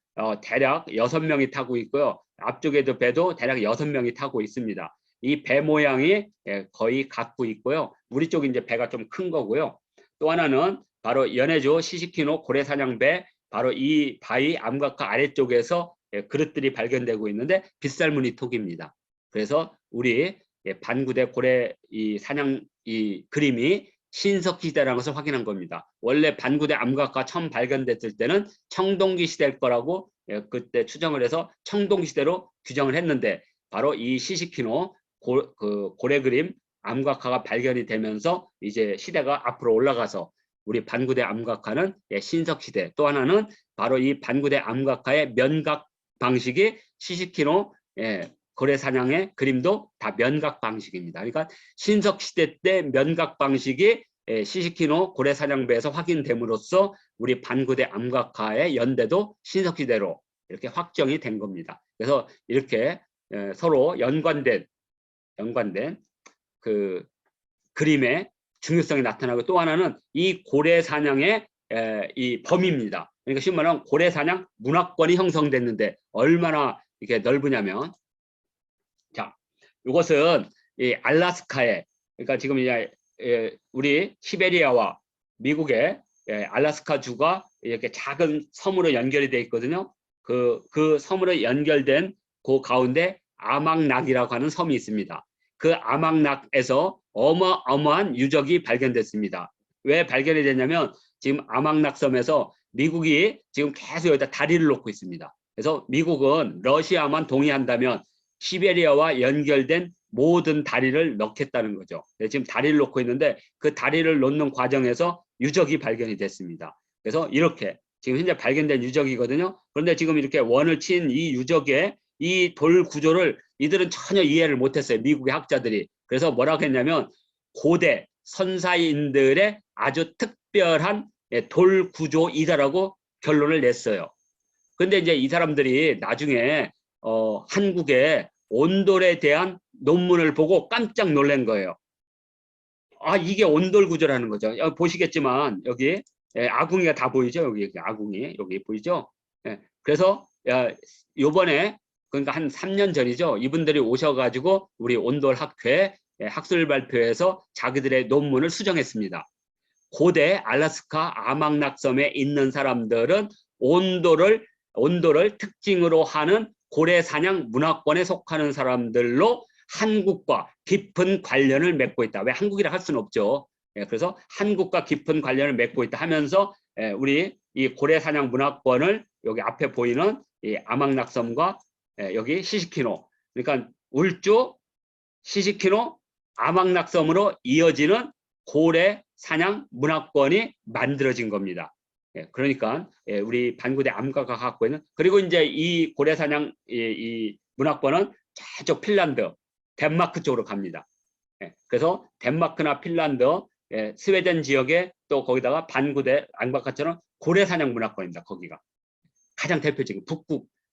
대략 6명이 타고 있고요. 앞쪽에도 배도 대략 6명이 타고 있습니다. 이 배 모양이 거의 같고 있고요. 우리 쪽이 이제 배가 좀 큰 거고요. 또 하나는 바로 연해주 시시키노 고래사냥배 바로 이 바위 암각화 아래쪽에서 그릇들이 발견되고 있는데 빗살무늬 톡입니다. 그래서 우리 반구대 고래 이 사냥 이 그림이 신석시대라는 것을 확인한 겁니다. 원래 반구대 암각화 처음 발견됐을 때는 청동기 시대일 거라고 그때 추정을 해서 청동기 시대로 규정을 했는데 바로 이 시시키노 고래 그림 암각화가 발견이 되면서 이제 시대가 앞으로 올라가서 우리 반구대 암각화는 신석시대 또 하나는 바로 이 반구대 암각화의 면각 방식이 시시키노 고래 사냥의 그림도 다 면각 방식입니다. 그러니까 신석시대 때 면각 방식이 시시키노 고래 사냥배에서 확인됨으로써 우리 반구대 암각화의 연대도 신석시대로 이렇게 확정이 된 겁니다. 그래서 이렇게 서로 연관된 그 그림의 중요성이 나타나고 또 하나는 이 고래 사냥의 이 범위입니다. 그러니까 쉽게 말하면 고래 사냥 문화권이 형성됐는데 얼마나 이렇게 넓으냐면 자, 이것은 이 알래스카에 그러니까 지금 이제 우리 시베리아와 미국의 알래스카 주가 이렇게 작은 섬으로 연결이 되어 있거든요. 그 섬으로 연결된 그 가운데 아막낙이라고 하는 섬이 있습니다. 그 아막낙에서 어마어마한 유적이 발견됐습니다. 왜 발견이 됐냐면 지금 아막낙 섬에서 미국이 지금 계속 여기다 다리를 놓고 있습니다. 그래서 미국은 러시아만 동의한다면 시베리아와 연결된 모든 다리를 넣겠다는 거죠. 지금 다리를 놓고 있는데 그 다리를 놓는 과정에서 유적이 발견이 됐습니다. 그래서 이렇게 지금 현재 발견된 유적이거든요. 그런데 지금 이렇게 원을 친 이 유적의 이 돌 구조를 이들은 전혀 이해를 못했어요. 미국의 학자들이. 그래서 뭐라고 했냐면 고대 선사인들의 아주 특별한 돌 구조이다라고 결론을 냈어요. 근데 이제 이 사람들이 나중에 한국의 온돌에 대한 논문을 보고 깜짝 놀란 거예요. 이게 온돌 구조라는 거죠. 보시겠지만 여기 아궁이가 다 보이죠? 여기 아궁이 여기 보이죠? 그래서 요번에 그러니까 한 3년 전이죠. 이분들이 오셔가지고 우리 온돌 학회에 학술 발표에서 자기들의 논문을 수정했습니다. 고대 알래스카 아망낙섬에 있는 사람들은 온도를 특징으로 하는 고래사냥 문화권에 속하는 사람들로 한국과 깊은 관련을 맺고 있다. 왜 한국이라 할 수는 없죠. 그래서 한국과 깊은 관련을 맺고 있다 하면서 우리 이 고래사냥 문화권을 여기 앞에 보이는 이 아망낙섬과 여기 시시키노, 그러니까 울주, 시시키노, 아망낙섬으로 이어지는 고래사냥 문화권이 만들어진 겁니다. 그러니까 우리 반구대 암가가 갖고 있는, 그리고 이제 이 고래사냥 이 문화권은 저쪽 핀란드, 덴마크 쪽으로 갑니다. 그래서 덴마크나 핀란드, 스웨덴 지역에 또 거기다가 반구대 암각화처럼 고래사냥 문화권입니다. 거기가 가장 대표적인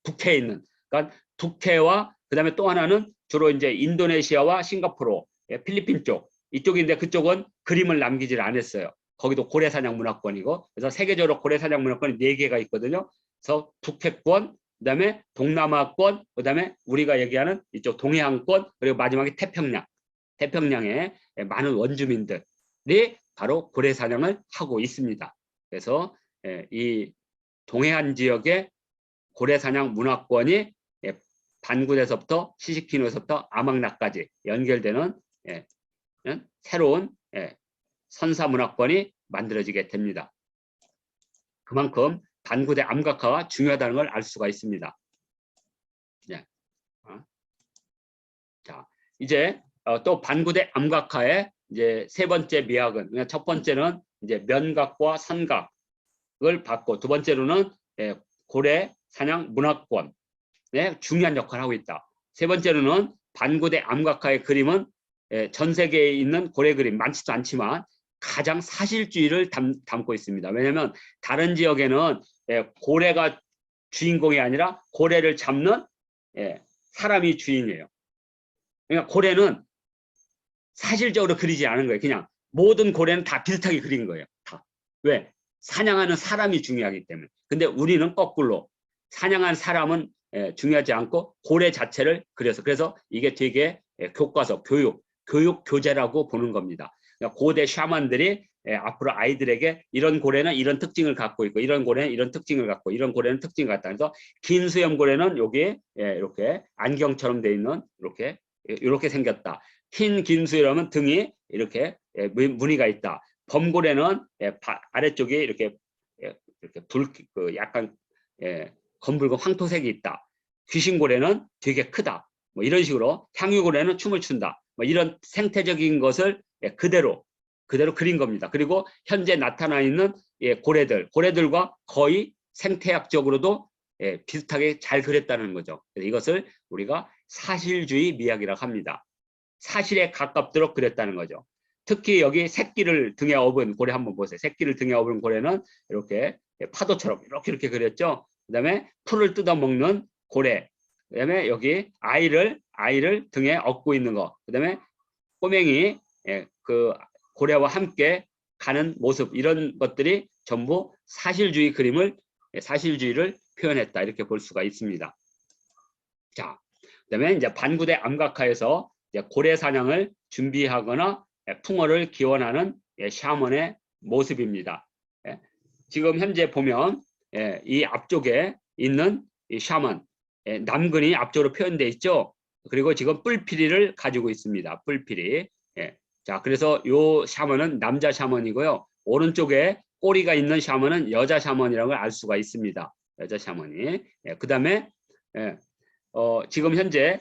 북해에 있는, 그러니까 북해와 그다음에 또 하나는 주로 이제 인도네시아와 싱가포르, 필리핀 쪽 이쪽인데 그쪽은 그림을 남기질 않았어요. 거기도 고래사냥 문화권이고, 그래서 세계적으로 고래사냥 문화권이 4개가 있거든요. 그래서 북해권, 그다음에 동남아권, 그다음에 우리가 얘기하는 이쪽 동해안권, 그리고 마지막에 태평양에 많은 원주민들이 바로 고래사냥을 하고 있습니다. 그래서 이 동해안 지역의 고래사냥 문화권이 반구대에서부터 시시키노에서부터 아망낙까지 연결되는 새로운 선사문화권이 만들어지게 됩니다. 그만큼 반구대 암각화가 중요하다는 걸 알 수가 있습니다. 자, 이제 또 반구대 암각화의 이제 3번째 미학은, 그러니까 첫 번째는 이제 면각과 선각을 받고, 두 번째로는 고래 사냥 문화권에 중요한 역할을 하고 있다. 세 번째로는 반구대 암각화의 그림은 전 세계에 있는 고래 그림 많지도 않지만 가장 사실주의를 담고 있습니다. 왜냐하면 다른 지역에는 고래가 주인공이 아니라 고래를 잡는 사람이 주인이에요. 그러니까 고래는 사실적으로 그리지 않은 거예요. 그냥 모든 고래는 다 비슷하게 그린 거예요. 다. 왜? 사냥하는 사람이 중요하기 때문에. 근데 우리는 거꾸로 사냥한 사람은 중요하지 않고 고래 자체를 그려서, 그래서 이게 되게 교과서, 교육 교재라고 보는 겁니다. 그러니까 고대 샤먼들이 앞으로 아이들에게 이런 고래는 이런 특징을 갖고 있고, 이런 고래는 이런 특징을 갖고, 이런 고래는 특징을 갖다. 그래서 긴 수염 고래는 여기 이렇게 안경처럼 돼 있는 이렇게 생겼다. 흰 긴 수염은 등이 이렇게 무늬가 있다. 범고래는 아래쪽에 이렇게 약간 검붉은 황토색이 있다. 귀신고래는 되게 크다. 뭐 이런 식으로 향유고래는 춤을 춘다. 뭐 이런 생태적인 것을 그대로 그린 겁니다. 그리고 현재 나타나 있는 고래들과 거의 생태학적으로도 비슷하게 잘 그렸다는 거죠. 그래서 이것을 우리가 사실주의 미학이라고 합니다. 사실에 가깝도록 그렸다는 거죠. 특히 여기 새끼를 등에 업은 고래 한번 보세요. 새끼를 등에 업은 고래는 이렇게 파도처럼 이렇게 그렸죠. 그다음에 풀을 뜯어먹는 고래. 그다음에 여기 아이를 등에 업고 있는 거. 그다음에 꼬맹이 그 고래와 함께 가는 모습, 이런 것들이 전부 사실주의를 표현했다, 이렇게 볼 수가 있습니다. 자, 그다음에 이제 반구대 암각화에서 고래 사냥을 준비하거나 풍어를 기원하는 샤먼의 모습입니다. 지금 현재 보면 이 앞쪽에 있는 이 샤먼, 남근이 앞쪽으로 표현되어 있죠. 그리고 지금 뿔피리를 가지고 있습니다. 뿔피리. 자, 그래서 요 샤먼은 남자 샤먼이고요. 오른쪽에 꼬리가 있는 샤먼은 여자 샤먼이라는 걸 알 수가 있습니다. 여자 샤먼이. 그 다음에 지금 현재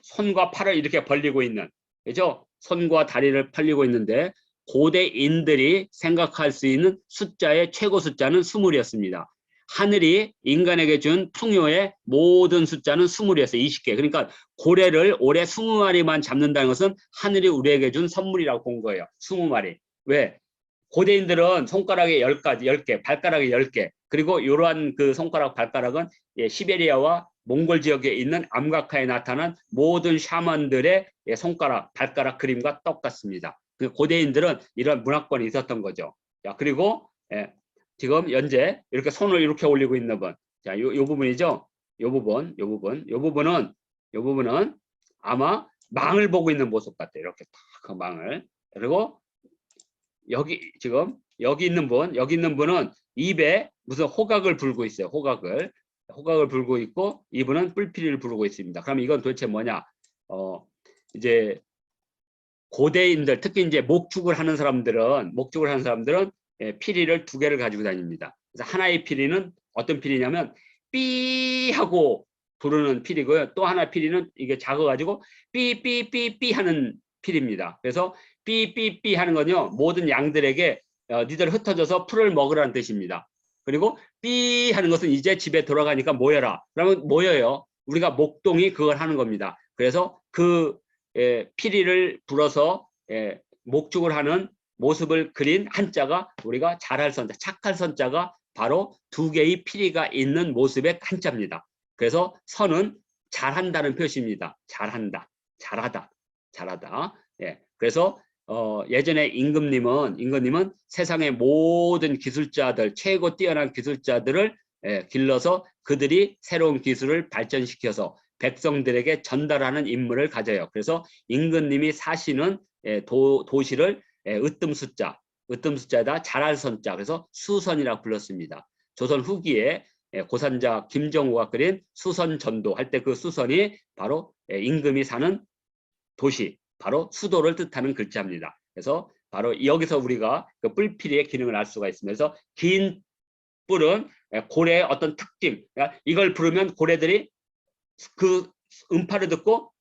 손과 팔을 이렇게 벌리고 있는, 그죠? 손과 다리를 벌리고 있는데, 고대인들이 생각할 수 있는 숫자의 최고 숫자는 20이었습니다. 하늘이 인간에게 준 풍요의 모든 숫자는 20이었어요. 20개. 그러니까 고래를 올해 20마리만 잡는다는 것은 하늘이 우리에게 준 선물이라고 본 거예요. 20마리. 왜? 고대인들은 손가락에 10개, 발가락에 10개, 그리고 이러한 그 손가락, 발가락은 시베리아와 몽골 지역에 있는 암각화에 나타난 모든 샤먼들의 손가락, 발가락 그림과 똑같습니다. 고대인들은 이런 문화권이 있었던 거죠. 자, 그리고 지금 현재 이렇게 손을 이렇게 올리고 있는 분, 자, 요 부분이죠. 요 부분은 아마 망을 보고 있는 모습 같아요. 이렇게 딱 그 망을. 그리고 여기 지금 여기 있는 분은 입에 무슨 호각을 불고 있어요. 호각을 불고 있고 이분은 뿔피리를 부르고 있습니다. 그럼 이건 도대체 뭐냐? 이제 고대인들 특히 이제 목축을 하는 사람들은 예, 피리를 2개를 가지고 다닙니다. 그래서 하나의 피리는 어떤 피리냐면 삐 하고 부르는 피리고요. 또 하나 피리는 이게 작아가지고 삐삐삐삐 하는 피리입니다. 그래서 삐삐삐 하는 건요 모든 양들에게 니들 흩어져서 풀을 먹으라는 뜻입니다. 그리고 삐 하는 것은 이제 집에 돌아가니까 모여라. 그러면 모여요. 우리가 목동이 그걸 하는 겁니다. 그래서 그 피리를 불어서 목축을 하는 모습을 그린 한자가 우리가 잘할 선자, 착할 선자가 바로 2개의 피리가 있는 모습의 한자입니다. 그래서 선은 잘한다는 표시입니다. 잘한다, 잘하다, 잘하다. 예, 그래서 예전에 임금님은 세상의 모든 기술자들, 최고 뛰어난 기술자들을 길러서 그들이 새로운 기술을 발전시켜서 백성들에게 전달하는 임무를 가져요. 그래서 임금님이 사시는 도시를 으뜸숫자에다 잘할 선자, 그래서 수선이라고 불렀습니다. 조선 후기에 고산자 김정우가 그린 수선전도 할 때 그 수선이 바로 임금이 사는 도시, 바로 수도를 뜻하는 글자입니다. 그래서 바로 여기서 우리가 그 뿔피리의 기능을 알 수가 있습니다. 그래서 긴 뿔은 고래의 어떤 특징, 그러니까 이걸 부르면 고래들이 그 음파를 듣고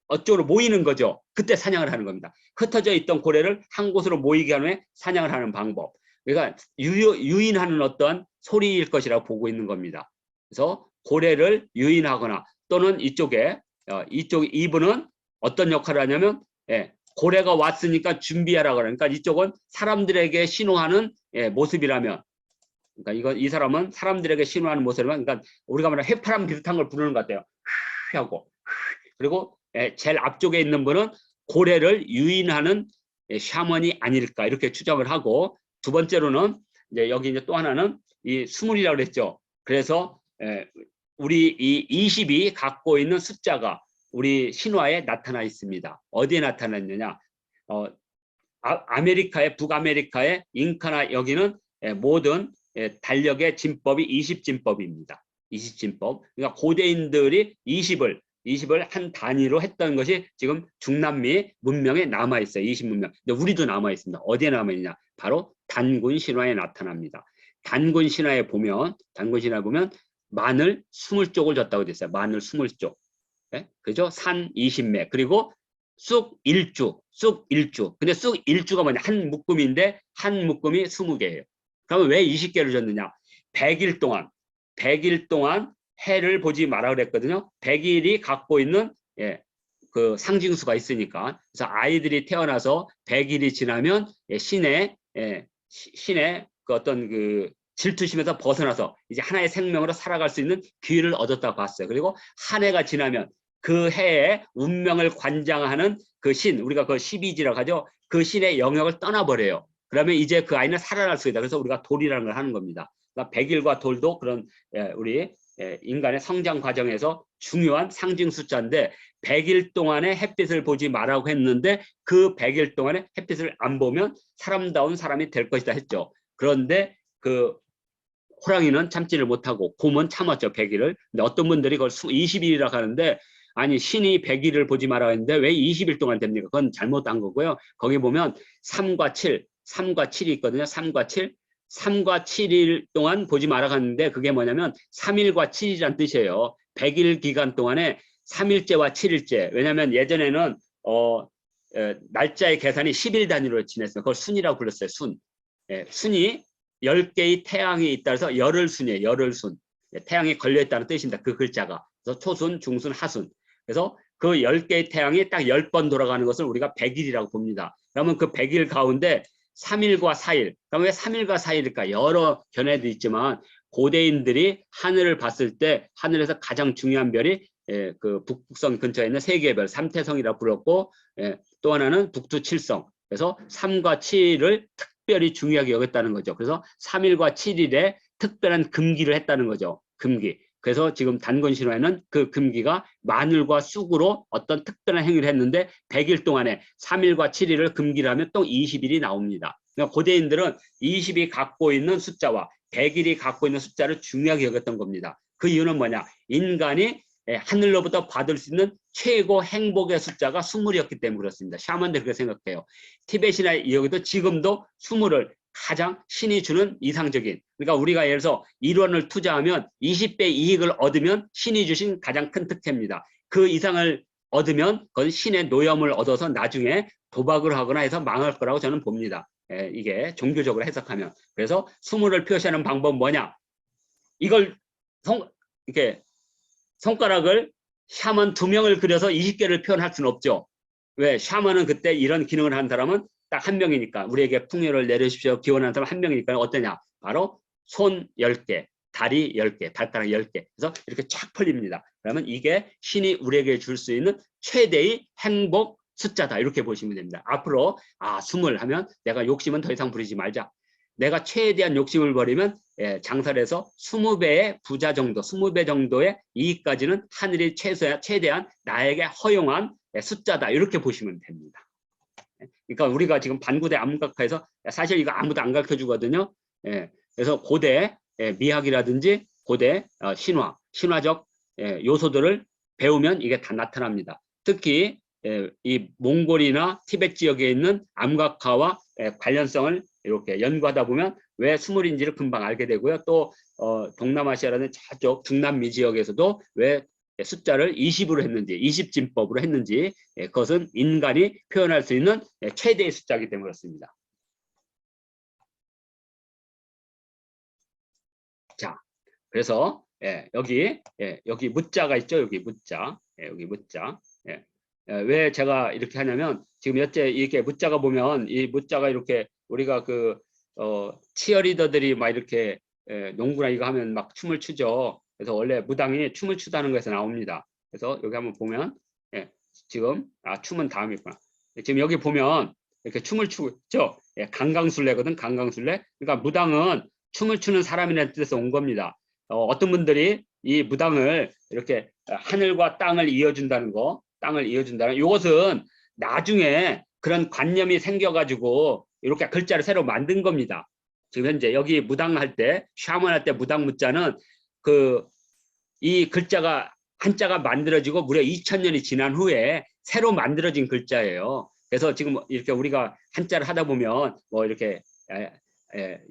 어쪽으로 모이는 거죠. 그때 사냥을 하는 겁니다. 흩어져 있던 고래를 한 곳으로 모이게 하는 후에 사냥을 하는 방법. 그러니까 유인하는 어떤 소리일 것이라고 보고 있는 겁니다. 그래서 고래를 유인하거나 또는 이쪽에 이분은 어떤 역할을 하냐면 고래가 왔으니까 준비하라 그러니까 이쪽은 사람들에게 신호하는 모습이라면 그러니까 이 사람은 사람들에게 신호하는 모습이라면 그러니까 우리가 말하는 해파람 비슷한 걸 부르는 것 같아요. 하고 그리고 제일 앞쪽에 있는 분은 고래를 유인하는 샤먼이 아닐까 이렇게 추정을 하고 두 번째로는 이제 여기 이제 또 하나는 이 수문이라고 그랬죠. 그래서 우리 이 20이 갖고 있는 숫자가 우리 신화에 나타나 있습니다. 어디에 나타나 있느냐? 북아메리카의 잉카나 여기는 모든 달력의 진법이 20진법입니다. 20진법. 그러니까 고대인들이 20을 한 단위로 했던 것이 지금 중남미 문명에 남아 있어요. 20문명. 근데 우리도 남아 있습니다. 어디에 남아 있냐? 바로 단군 신화에 나타납니다. 단군 신화에 보면 마늘 20쪽을 줬다고 돼 있어요. 마늘 20쪽. 네? 그죠? 산 20매. 그리고 쑥 1주. 근데 쑥 1주가 뭐냐? 한 묶음인데 한 묶음이 20개예요. 그러면 왜 20개를 줬느냐? 100일 동안 해를 보지 마라 그랬거든요. 100일이 갖고 있는 그 상징수가 있으니까. 그래서 아이들이 태어나서 100일이 지나면 신의 그 어떤 그 질투심에서 벗어나서 이제 하나의 생명으로 살아갈 수 있는 기회를 얻었다고 봤어요. 그리고 한 해가 지나면 그 해의 운명을 관장하는 그 신, 우리가 그 12지라고 하죠. 그 신의 영역을 떠나버려요. 그러면 이제 그 아이는 살아날 수 있다. 그래서 우리가 돌이라는 걸 하는 겁니다. 그러니까 100일과 돌도 그런 우리 인간의 성장 과정에서 중요한 상징 숫자인데 100일 동안에 햇빛을 보지 말라고 했는데 그 100일 동안에 햇빛을 안 보면 사람다운 사람이 될 것이다 했죠. 그런데 그 호랑이는 참지를 못하고 곰은 참았죠. 100일을. 근데 어떤 분들이 그걸 20일이라고 하는데 아니 신이 100일을 보지 말라고 했는데 왜 20일 동안 됩니까? 그건 잘못한 거고요. 거기 보면 3과 7이 있거든요. 3과 7일 동안 보지 말라고 하는데 그게 뭐냐면 3일과 7일이란 뜻이에요. 100일 기간 동안에 3일째와 7일째. 왜냐하면 예전에는 날짜의 계산이 10일 단위로 지냈어요. 그걸 순이라고 불렀어요. 순이 10개의 태양이 있다 해서 열흘순이에요. 열흘순. 태양이 걸려있다는 뜻입니다. 그 글자가. 그래서 초순, 중순, 하순. 그래서 그 10개의 태양이 딱 10번 돌아가는 것을 우리가 100일이라고 봅니다. 그러면 그 100일 가운데 3일과 4일. 그럼 왜 3일과 4일일까? 여러 견해도 있지만 고대인들이 하늘을 봤을 때 하늘에서 가장 중요한 별이 그 북극성 근처에 있는 세 개의 별, 삼태성이라고 불렀고 또 하나는 북두칠성. 그래서 3과 7을 특별히 중요하게 여겼다는 거죠. 그래서 3일과 7일에 특별한 금기를 했다는 거죠. 금기. 그래서 지금 단권 신화에는 그 금기가 마늘과 쑥으로 어떤 특별한 행위를 했는데 100일 동안에 3일과 7일을 금기를 하면 또 20일이 나옵니다. 그러니까 고대인들은 20이 갖고 있는 숫자와 100일이 갖고 있는 숫자를 중요하게 여겼던 겁니다. 그 이유는 뭐냐? 인간이 하늘로부터 받을 수 있는 최고 행복의 숫자가 20이었기 때문에 그렇습니다. 샤먼들 그렇게 생각해요. 티벳이나 여기도 지금도 20을 가장 신이 주는 이상적인, 그러니까 우리가 예를 들어서 1원을 투자하면 20배 이익을 얻으면 신이 주신 가장 큰 특혜입니다. 그 이상을 얻으면 그건 신의 노염을 얻어서 나중에 도박을 하거나 해서 망할 거라고 저는 봅니다. 이게 종교적으로 해석하면. 그래서 20을 표시하는 방법은 뭐냐? 이걸 이렇게 손가락을 샤먼 2명을 그려서 20개를 표현할 수는 없죠. 왜? 샤먼은 그때 이런 기능을 한 사람은 딱 한 명이니까, 우리에게 풍요를 내려주십시오 기원하는 사람 한 명이니까 어떠냐? 바로 손 10개, 다리 10개, 발가락 10개. 그래서 이렇게 쫙 펼립니다. 그러면 이게 신이 우리에게 줄 수 있는 최대의 행복 숫자다. 이렇게 보시면 됩니다. 앞으로 20 하면 내가 욕심은 더 이상 부리지 말자. 내가 최대한 욕심을 버리면 장사를 해서 20배의 부자 정도, 20배 정도의 이익까지는 하늘이 최대한 나에게 허용한 숫자다. 이렇게 보시면 됩니다. 그러니까 우리가 지금 반구대 암각화에서 사실 이거 아무도 안 가르쳐 주거든요. 그래서 고대 미학이라든지 고대 신화적 요소들을 배우면 이게 다 나타납니다. 특히 이 몽골이나 티벳 지역에 있는 암각화와 관련성을 이렇게 연구하다 보면 왜 20인지를 금방 알게 되고요. 또 동남아시아라는 저쪽 중남미 지역에서도 왜 숫자를 20으로 했는지, 20진법으로 했는지, 그것은 인간이 표현할 수 있는 최대의 숫자이기 때문에 그렇습니다. 자, 그래서 여기 무자가 있죠. 여기 무자, 여기 무자. 왜 제가 이렇게 하냐면 지금 이렇게 무자가 보면 이 무자가 이렇게 우리가 치어리더들이 막 이렇게 농구나 이거 하면 막 춤을 추죠. 그래서 원래 무당이 춤을 추다는 것에서 나옵니다. 그래서 여기 한번 보면 지금 춤은 다음이구나. 지금 여기 보면 이렇게 춤을 추고 있죠. 강강술래거든. 강강술래. 그러니까 무당은 춤을 추는 사람이라는 뜻에서 온 겁니다. 어떤 분들이 이 무당을 이렇게 하늘과 땅을 이어준다는 거, 이것은 나중에 그런 관념이 생겨가지고 이렇게 글자를 새로 만든 겁니다. 지금 현재 여기 무당할 때, 샤먼할 때 무당 무자는 이 글자가 한자가 만들어지고 무려 2000년이 지난 후에 새로 만들어진 글자예요. 그래서 지금 이렇게 우리가 한자를 하다 보면 뭐 이렇게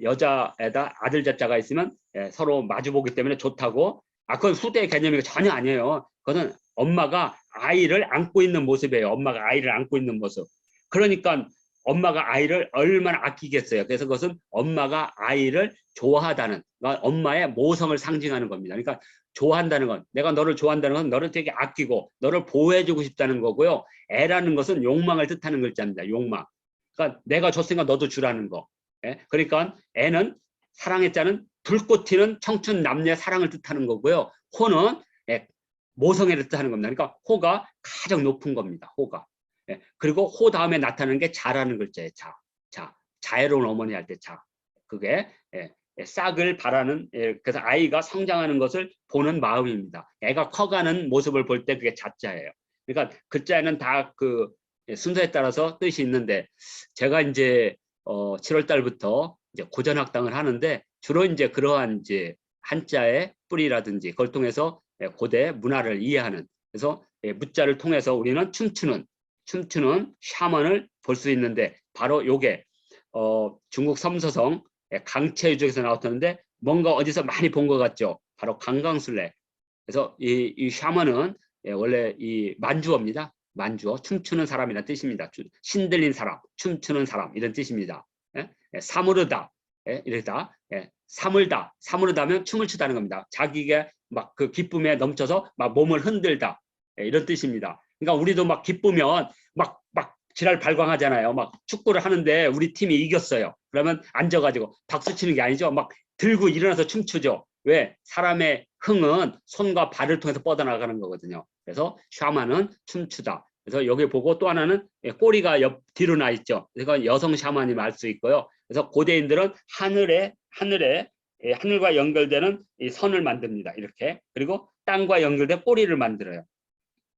여자에다 아들 자자가 있으면 서로 마주보기 때문에 좋다고, 그건 후대의 개념이 전혀 아니에요. 그거는 엄마가 아이를 안고 있는 모습이에요. 엄마가 아이를 안고 있는 모습. 그러니까 엄마가 아이를 얼마나 아끼겠어요. 그래서 그것은 엄마가 아이를 좋아하다는, 그러니까 엄마의 모성을 상징하는 겁니다. 그러니까 좋아한다는 건, 내가 너를 좋아한다는 건 너를 되게 아끼고 너를 보호해주고 싶다는 거고요. 애라는 것은 욕망을 뜻하는 글자입니다. 욕망. 그러니까 내가 줬으니까 너도 주라는 거. 그러니까 애는, 사랑의 자는 불꽃 튀는 청춘 남녀의 사랑을 뜻하는 거고요. 호는 모성애를 뜻하는 겁니다. 그러니까 호가 가장 높은 겁니다. 호가. 그리고 호 다음에 나타나는 게 자라는 글자예요. 자애로운 어머니 할 때 자. 그게 싹을 바라는, 그래서 아이가 성장하는 것을 보는 마음입니다. 애가 커가는 모습을 볼 때 그게 자자예요. 그러니까 글자에는 다 순서에 따라서 뜻이 있는데, 제가 이제 7월 달부터 이제 고전학당을 하는데 주로 이제 그러한 이제 한자의 뿌리라든지 그걸 통해서 고대 문화를 이해하는, 그래서 무자를 통해서 우리는 춤추는 샤먼을 볼 수 있는데, 바로 요게 중국 섬서성 강채유적에서 나왔었는데 뭔가 어디서 많이 본 것 같죠. 바로 강강술래. 그래서 이 샤먼은 원래 이 만주어입니다. 만주어, 춤추는 사람이라는 뜻입니다. 신들린 사람, 춤추는 사람 이런 뜻입니다. 사무르다, 이러다, 사무르다면 춤을 추다는 겁니다. 자기가 막 그 기쁨에 넘쳐서 막 몸을 흔들다, 이런 뜻입니다. 그러니까 우리도 막 기쁘면 막 지랄 발광하잖아요. 막 축구를 하는데 우리 팀이 이겼어요. 그러면 앉아가지고 박수 치는 게 아니죠. 막 들고 일어나서 춤추죠. 왜? 사람의 흥은 손과 발을 통해서 뻗어나가는 거거든요. 그래서 샤먼은 춤추다. 그래서 여기 보고 또 하나는 꼬리가 뒤로 나 있죠. 그래서 여성 샤먼이 알 수 있고요. 그래서 고대인들은 하늘에 하늘과 연결되는 이 선을 만듭니다. 이렇게. 그리고 땅과 연결된 꼬리를 만들어요.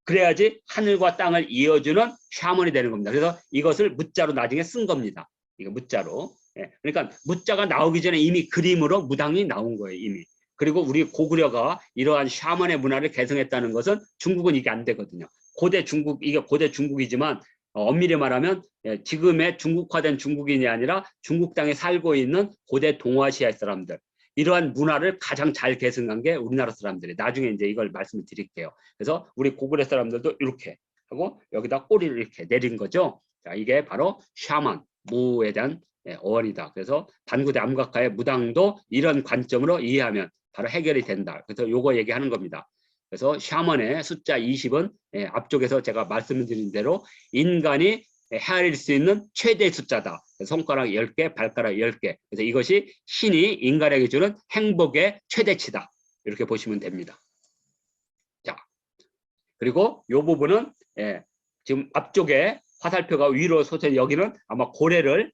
그래야지 하늘과 땅을 이어주는 샤먼이 되는 겁니다. 그래서 이것을 무자로 나중에 쓴 겁니다. 이거 무자로. 그러니까 무자가 나오기 전에 이미 그림으로 무당이 나온 거예요. 이미. 그리고 우리 고구려가 이러한 샤먼의 문화를 개성했다는 것은 중국은 이게 안 되거든요. 고대 중국, 이게 고대 중국이지만 엄밀히 말하면 지금의 중국화된 중국인이 아니라 중국 땅에 살고 있는 고대 동아시아 사람들, 이러한 문화를 가장 잘 계승한 게 우리나라 사람들이. 나중에 이제 이걸 말씀을 드릴게요. 그래서 우리 고구려 사람들도 이렇게 하고 여기다 꼬리를 이렇게 내린 거죠. 자, 이게 바로 샤먼, 무에 대한 어원이다. 그래서 반구대 암각가의 무당도 이런 관점으로 이해하면 바로 해결이 된다. 그래서 요거 얘기하는 겁니다. 그래서 샤먼의 숫자 20은 앞쪽에서 제가 말씀드린 대로 인간이 헤아릴 수 있는 최대 숫자다. 손가락 10개, 발가락 10개. 그래서 이것이 신이 인간에게 주는 행복의 최대치다. 이렇게 보시면 됩니다. 자, 그리고 이 부분은 지금 앞쪽에 화살표가 위로 솟아 여기는 아마 고래를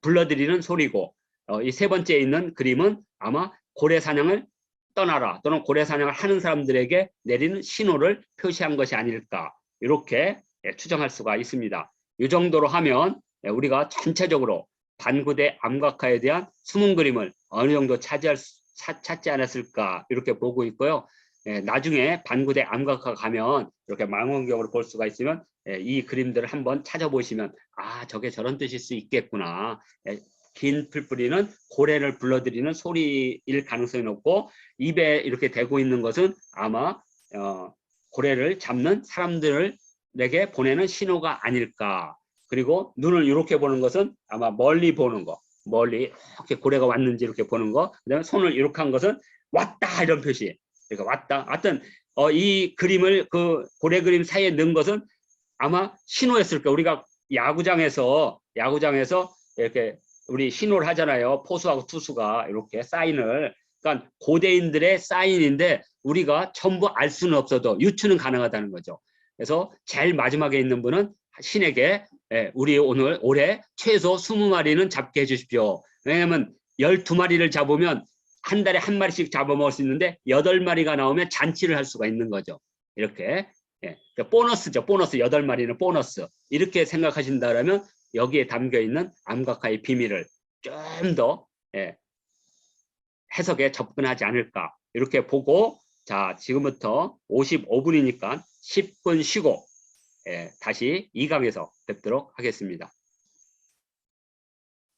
불러들이는 소리고, 이 세 번째에 있는 그림은 아마 고래 사냥을 떠나라 또는 고래 사냥을 하는 사람들에게 내리는 신호를 표시한 것이 아닐까, 이렇게 추정할 수가 있습니다. 이 정도로 하면 우리가 전체적으로 반구대 암각화에 대한 숨은 그림을 어느 정도 찾지 않았을까, 이렇게 보고 있고요. 나중에 반구대 암각화 가면 이렇게 망원경으로 볼 수가 있으면 이 그림들을 한번 찾아보시면 저게 저런 뜻일 수 있겠구나. 긴 풀뿌리는 고래를 불러들이는 소리일 가능성이 높고, 입에 이렇게 대고 있는 것은 아마 고래를 잡는 사람들에게 보내는 신호가 아닐까. 그리고 눈을 이렇게 보는 것은 아마 멀리 보는 거, 멀리 이렇게 고래가 왔는지 이렇게 보는 거. 그다음에 손을 이렇게 한 것은 왔다, 이런 표시. 그러니까 왔다. 하여튼 이 그림을 그 고래 그림 사이에 넣은 것은 아마 신호였을 거예요. 우리가 야구장에서 이렇게 우리 신호를 하잖아요. 포수하고 투수가 이렇게 사인을. 그러니까 고대인들의 사인인데 우리가 전부 알 수는 없어도 유추는 가능하다는 거죠. 그래서 제일 마지막에 있는 분은 신에게 우리 올해 최소 20마리는 잡게 해주십시오. 왜냐하면 12마리를 잡으면 한 달에 한 마리씩 잡아먹을 수 있는데 8마리가 나오면 잔치를 할 수가 있는 거죠. 이렇게. 보너스죠. 보너스. 8마리는 보너스. 이렇게 생각하신다면 여기에 담겨있는 암각화의 비밀을 좀 더 해석에 접근하지 않을까, 이렇게 보고, 자, 지금부터 55분이니까 10분 쉬고 다시 2강에서 뵙도록 하겠습니다.